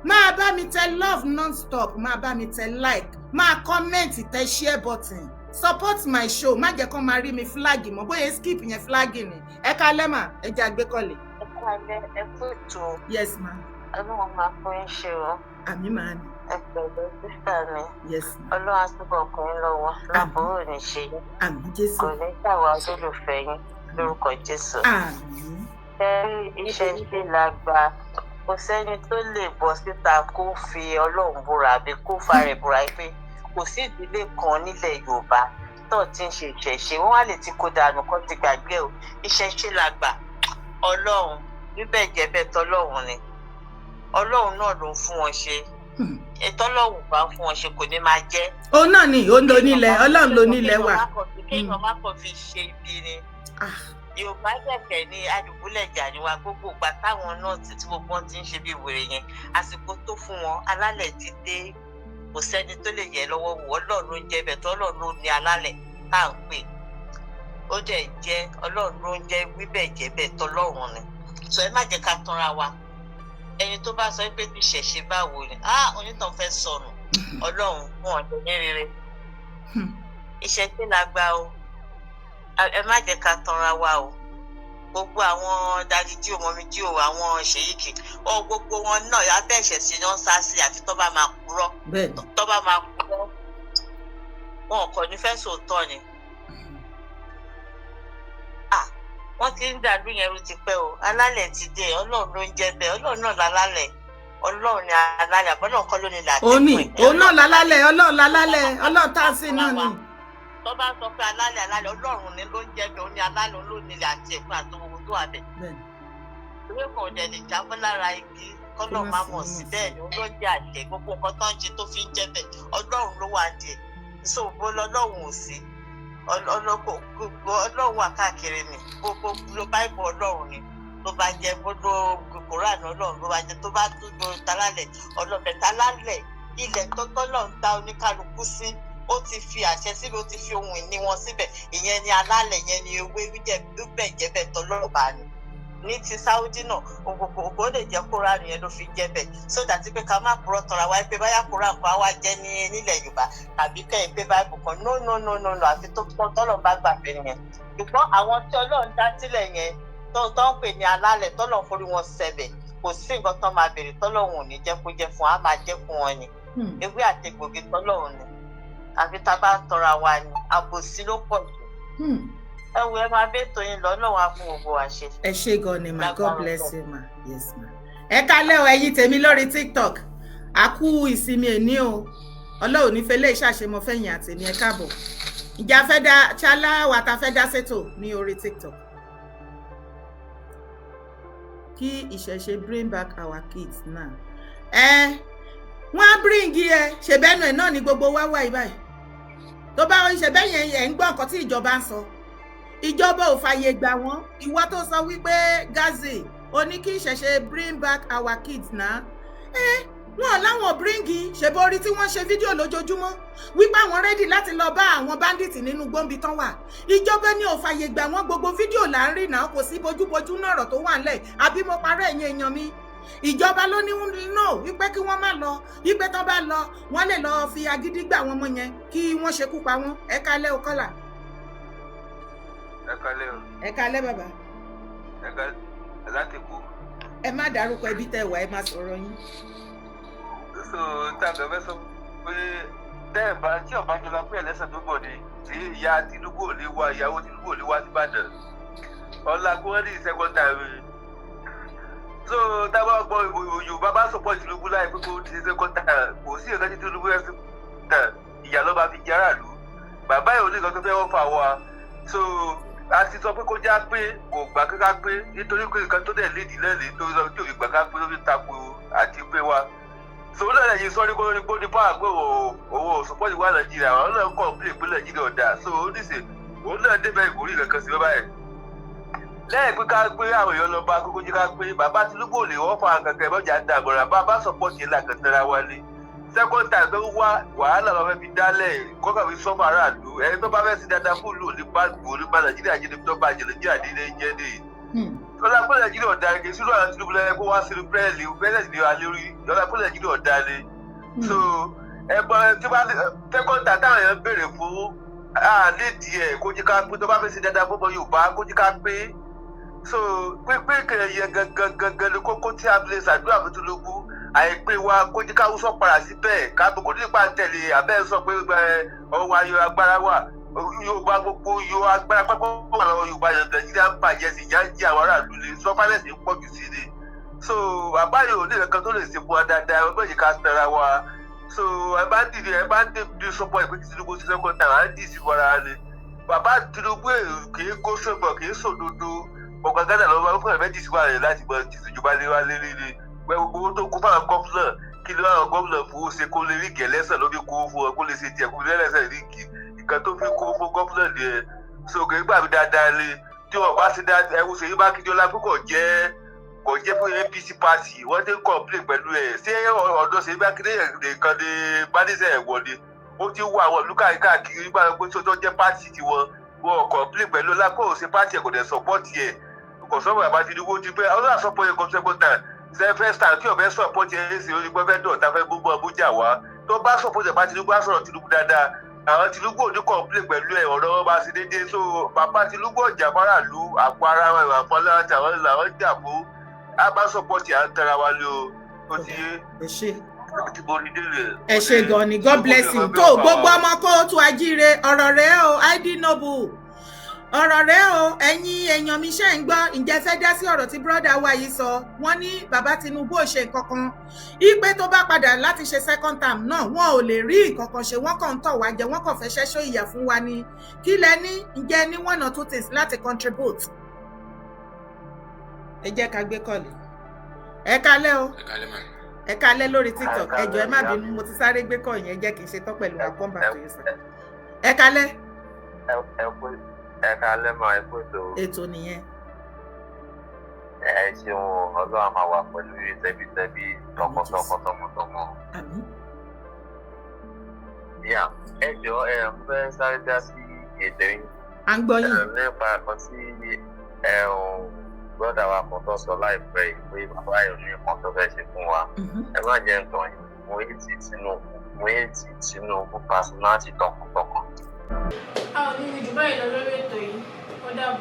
máa bá mi tẹ love non-stop máa bá mi tẹ like máa comment tẹ share button support my show má jẹ́ kán máa rí mi flag mọ́ bóyá skip yẹn flag ni ẹ kálẹ́ mà ẹ jẹ́ àgbékọ̀lẹ̀. ẹ kálẹ́ ẹ kú ètò. Yes ma. Ọlọ́run máa fún yín ṣe o. Àmì máa ní. ẹ pẹ̀lú sísá mi. Yes ma. Ọlọ́run á túbọ̀ ọkùnrin lọ́wọ́ láàbùrò ní ṣe yín. Àmì Jésù. kò ní ṣàwọn olólùfẹ́ yín lórúkọ Jésù. Àmì. iṣẹ́ ṣe la gba kò sẹ́ni tó lè bọ́ síta kó fi Ọlọ́run búra àbí kó farẹ̀ búra pé kò sí ìdílé kan nílẹ̀ Yorùbá tó ti ń ṣe ìṣẹ̀ṣe wọ́n wá lè ti kó dànù kó ti gbàgbé o ìṣẹ̀ṣe la gbà Ọlọ́run bíbẹ̀ jẹ́bẹ̀ tọ́lọ́run ni Ọlọ́run náà ló ń fún wọn ṣe ìtọ́lọ́run bá fún wọn ṣe kò ní máa jẹ́. òun náà ni òun ló nílẹ̀ Ọlọ́run ló nílẹ̀ wà. kéèyàn má kàn fi ṣe ibi ni. Yorùbá jẹ̀kẹ̀ ní adùbúlẹ̀jà ni wa gbogbo ìgbà táwọn náà tí gbogbo wọn ti ń ṣe bí wèrè yẹn àsìkò tó fún wọn alálẹ̀ ti dé kò sẹ́ni tó lè yẹ lọ́wọ́ wò Ọlọ́run ló ń jẹ́ bẹ̀ tó Ọlọ́run ló ní alálẹ̀ tá à ń pè ó dẹ̀ jẹ́ Ọlọ́run ló ń jẹ́ wíbẹ̀ jẹ́ bẹ̀ tọ́lọ́run ni sọ ẹ má jẹ́ ká tanra wa ẹni tó bá sọ pé ìṣẹ̀ṣe báwo ni onítàn fẹ́ sọnù Ọlọ́run fún ọ̀dọ̀ ní rere ìṣẹ̀ṣe la gbà o ẹ má jẹ́ ká tanra wa o gbogbo àwọn dadi jí o mọmi jí o àwọn ṣèyíkì gbogbo wọn náà abẹ́ ìṣẹ̀ṣe náà sá sí àfi tó bá máa purọ́ tó bá máa purọ́ wọn kò ní fẹ́ sòótọ́ ni wọ́n ti ń dàlú yẹn rú ti pẹ́ o alálẹ̀ ti dé Ọlọ́run ló ń jẹ́ bẹ́ẹ̀ Ọlọ́run náà lálálẹ̀ Ọlọ́run ni alálẹ̀ àbọ̀lọ́run kọ́ ló ní làtẹ́kùn òun náà lálálẹ̀ Ọlọ́run tá a sì náà ni. tó bá sọ pé alálẹ̀ Ọlọ́run ni ló ń jẹ́ bẹ́ẹ̀ ó ní alálẹ̀ ló nílẹ̀ àti ẹ̀kún àti owó tó wà bẹ́ẹ̀. ìwé kan òdẹ lè jábọ́ lára igi kọ́lọ̀ máa mọ̀ sí bẹ́ẹ̀ ni ó ló jẹ́ àjẹ́ gbogbo nǹkan tó ń ṣe tó fi ń jẹ́ bẹ́ẹ̀ Ọlọ́run ló wà díẹ̀ ìṣòwò lọ́lọ́run ò sí Ọlọ́run wà káàkiri ni gbogbo ló bá ìbò Ọlọ́run ni ló bá jẹ gbogbo Kòránì Ọlọ́run ló bá jẹ tó bá tó lo találẹ̀ Ọlọ́run találẹ̀ ilẹ̀ tọ́tọ́lọ́ ń dá oníkálukú sí ó ti fi àṣẹ síbẹ̀ ó ti fi ohun ìní wọn síbẹ̀ ìyẹn ni alálẹ̀ yẹn ni ewé wíjẹ̀bẹ̀ tọ́lọ́ọ̀bá ni ní ti Saudi náà ògbó lè jẹ́ Kòránì yẹn ló fi jẹ́ bẹ̀ sódà tí pé ká má purọ́ tọra wáyé pé báyà Kòránì kan wá jẹ́ nílẹ̀ Yorùbá tàbí kẹ́yìn pé báyìí kan no àfi tó pọ́n tọ́lọ̀ bá gbà pé nìyẹn ṣùgbọ́n àwọn tí Ọlọ́run dá sílẹ̀ yẹn tó ń pè ní alálẹ̀ tọ́lọ̀ forí wọn sẹ̀bẹ̀ kò sí nǹkan tó máa bèrè tọ́lọ́run ò ní jẹ́ kó jẹ́ fún wa á máa jẹ́ fún wọn ni ewé àtegbògi tọ́lọ́run ni àfi tá a bá tọra wa ni àbòsí ló pọ̀ jù ẹ wo ẹ máa bẹ́ẹ̀ tó yín lọ Ọlọ́run á fún gbogbo wa ṣe. ẹ ṣé gan ni ma God bless you ma yes ma. ẹ kálẹ́ o ẹ̀yin tèmi lórí TikTok a kú ìsinmi èní o Ọlọ́run nífẹ̀ẹ́ lè ṣàṣemọ fẹ̀yìn àtẹ̀mí ẹ káàbọ̀ ìjà fẹ́ dá ṣálá wa ta fẹ́ dá sétò ní orí TikTok kí ìṣẹ̀ṣe bring back our kids now wọ́n á bring ẹ ṣèbẹ́nu ẹ̀ náà ni gbogbo wá wá ibáyìí tó bá ń ṣe bẹ́yẹn ẹ̀ ń gbọ́ nǹkan tí ìjọba ń sọ ìjọba ò fàyè gbà wọ́n ìwọ tó sọ wípé Gazi ó ní kí ìṣẹ̀ṣe bring back our kids náà wọn láwọn bíríngì ṣèborí tí wọ́n ṣe fídíò lójoojúmọ́ wípé àwọn rẹ́dì láti lọ bá àwọn báńdíìtì nínú gbòǹbì tán wà ìjọba ní ò fàyè gbà wọ́n gbogbo fídíò là ń rí náà kò sí bójúbójú náà ọ̀rọ̀ tó wà ńlẹ̀ àbí mo parọ́ ẹ̀yin èèyàn mi ìjọba ló ní no wípé kí wọ́n má lọ wípé tán bá lọ wọ́n lè lọ fi agídí gbà wọn mọ́ yẹn kí wọ́n ṣekú pa wọ́n ẹ kálẹ́ o Kọ́lá. ẹ kálẹ́ o. ẹ kálẹ́ bàbá. ẹ kálẹ́ láti kú. ẹ má dárúkọ ẹbí tẹ́ wà ẹ má sọ̀rọ̀ yín. so tàbí ọbẹ̀ sọ pé tẹ́ẹ̀bá tí Ọbásanjọ́ pé ẹlẹ́sẹ̀ tó gbọ̀ ni tí ìyá Tinubu ò lè wá ìyàwó Tinubu ò lè wá síbàdàn ọ̀la kó wọ́n ní second time so tábà gbọ́ Yorùbá bá support Tinubu láì pé kó ti second time kò sí ìrẹsì Tinubu ẹ̀ sí ìyá ló bá fi jẹ́ aráàlú bàbá yìí ò ní nǹkan tó fẹ́ wọ́n fà wá so a ti sọ pé kó já pé kò gbà kíká pé nítorí pé nǹkan tó dẹ̀ lédi lẹ́lẹ̀ nítorí sọ pé tí òfin gbà ká pé ló fi tako àti pé wá sòwò náà yìí sọ ní kó ní pàà pé owó sọpọ́tì wà Nàìjíríà àwọn náà kọ̀ pé ìpínlẹ̀ Nàìjíríà ọ̀dà so ó níṣe òun náà débẹ̀ ìkórè kankan sí bàbá ẹ̀ lẹ́yìn pé ká pé àwọn èèyàn lọ bá kókó jí ká pé bàbá Tinubu ò lè wọ́n fa kankan ìbọ̀jà dàgbọ̀ràn bá sọpọ́tì yẹn làkàtàrà wálé second time tó wá wàhálà lọ fẹ́ fi dálẹ̀ kọ́kà fi sọ́mọ́ aráàlú ẹni tó bá fẹ́ sí dáadáa fún ìlú òní bá Nàìjíríà jẹ́ níbi tó bá jẹ Nàìjíríà nílé jẹ́ ní. lọ́la pé Nàìjíríà ọ̀dà kì í sílùú àwọn Tinubu lẹ́yìn kó wá sínú pẹ́ẹ́lì pẹ́ẹ́lì ní alẹ́rí lọ́la pé Nàìjíríà ọ̀dà lé. so ẹ̀bọ̀n tí wọ́n second time táwọn èèyàn béèrè fún àlédìí ẹ̀ kó jí ká pé tó bá fẹ́ sí dáadáa fún ọmọ Yorùbá kó jí ká pé so pípé kẹyẹ gangan ni kókó tí a fi lè ṣàdúrà fún Tinubu àìpé wa kó jí ká wúsọ padà síbẹ̀ káàbò kò nípa tẹ̀lé abẹ́ sọ pé ọwọ́ ayọ̀ agbára wà Yorùbá gbogbo yóò agbára pápá wà lọ́wọ́ Yorùbá yẹn Nàìjíríà ń bàjẹ́ sí ìyá ń jẹ́ àwọn aráàlú lé sọfálẹ́sì ń pọ̀ jù sí ni so àbáyọ òní kankan tó lè ṣe fún wa dáadáa ẹgbẹ́ yìí ká tẹ̀ra wa so ẹ bá ń dìde sọpọ̀ ìpín Tinubu sí sẹ́kọ̀ọ́ tàn án dì sí wàrà ni bàbá Tinubu kì í kó sọ̀bọ̀ kì í sòdodo ọgbà gánà lọ́wọ́ fún ẹ̀mẹ́jì sí wàrà láti mọ ìṣèjọba lé wa lé líle gbogbo owó tó kó fáwọn gọ́fúnà kí ló àwọn gómìnà fowó ṣe kó lè rí gẹ̀lẹ́sẹ̀ ló fi kó fún ọ kó lè ṣe tiẹ̀ kó lè lẹ́sẹ̀ rí kì nǹkan tó fi kó fún gọ́fúnà nìyẹn so kò ní gbà mí dáadáa lé tí wọn bá ṣe dáadáa ẹwù Ṣèyí Mákindé ọlápẹ́ kò jẹ́ fún APC party wọ́n ti ń complain pẹ̀lú ẹ̀ ṣé ọ̀dọ́ Ṣèyí Mákindé nìkan ní bádísẹ̀ ẹ̀wọ̀n ni ó ti wọ àwọn ìlú káàkiri nígbà pé tó jẹ́ party tiwọn wọn complain pẹ̀lú ọlápẹ́ òṣè party ẹ̀ kò dẹ̀ support ẹ̀ kò sọ́wọ́ àbá Tinubu ti pé ọlọ́run àsọpọ̀ yẹn kọ́ńtẹ́kọ́ńtà first time tí ọbẹ̀ support yẹn ṣe onígbọ́ fẹ́ dọ̀tà fẹ́ gbogbo Abuja wá tó bá support ẹ̀ bá Tinubu á sọ̀rọ̀ Tinubu dáadáa àwọn Tinubu ò ní complain pẹ̀lú ẹ̀ ọ̀rọ̀ wọn bá ṣe déédéé so bàbá Tinubu ọjà faraàlú àpò ara wọn ìwà fọlá àti àwọn làwọn jà fún á bá support yà ń tara wa lé o tó ti yé. ẹ ṣe gan ni God bless you tó gbogbo ọmọ kóòtù ajíire ọ̀rọ̀ rẹ̀ o ID Noble ọ̀rọ̀ rẹ̀ o ẹ̀yin èèyàn mi ṣe ń gbọ́ ǹjẹ́ fẹ́ dá sí ọ̀rọ̀ tí brọ́dà wa yìí sọ wọ́n ní bàbá Tinubu ò ṣe nǹkan kan ìpè tó bá padà láti ṣe second term náà wọn ò lè rí nǹkan kan ṣe wọ́n kàn ń tọ̀ wá jẹ wọ́n kàn fẹ́ ṣẹ́ṣọ́ ìyà fún wa ni kí lẹ ní ǹjẹ́ ní one or two things láti contribute. ẹ jẹ́ ká gbé kọ́ọ̀lì ẹ kálẹ́ o ẹ kálẹ́ lórí TikTok ẹ jọ̀ọ́ ẹ má bínú mo ti sáré gbé kọ́ọ̀ yẹn jẹ́ kí n ṣe tán pẹ̀lú àkọ́ńbà tó yẹ sọ ẹ kálẹ́. ẹ kálẹ́ mọ́ ẹ kó ètò nìyẹn. ẹ ṣeun Ọlọ́run máa wà pẹ̀lú tẹbítẹbí tọkàntọkàn. àmín. yà ẹ jọ ẹ ń fẹ́ sáré dá sí ètò yìí. à ń gbọ́ yìí. nípa ẹ̀kọ́ tí gbọ́dọ̀ wa kan tó sọ láìpẹ́ yìí pé bàbá yóò ní nǹkan tó fẹ́ ṣe fún wa. ẹ má jẹ́ nǹkan yìí mo yé ti Tinubu personality tọkàntọkàn. a ò ní jù báyìí lọ lórí ètò yìí ó dàbọ̀.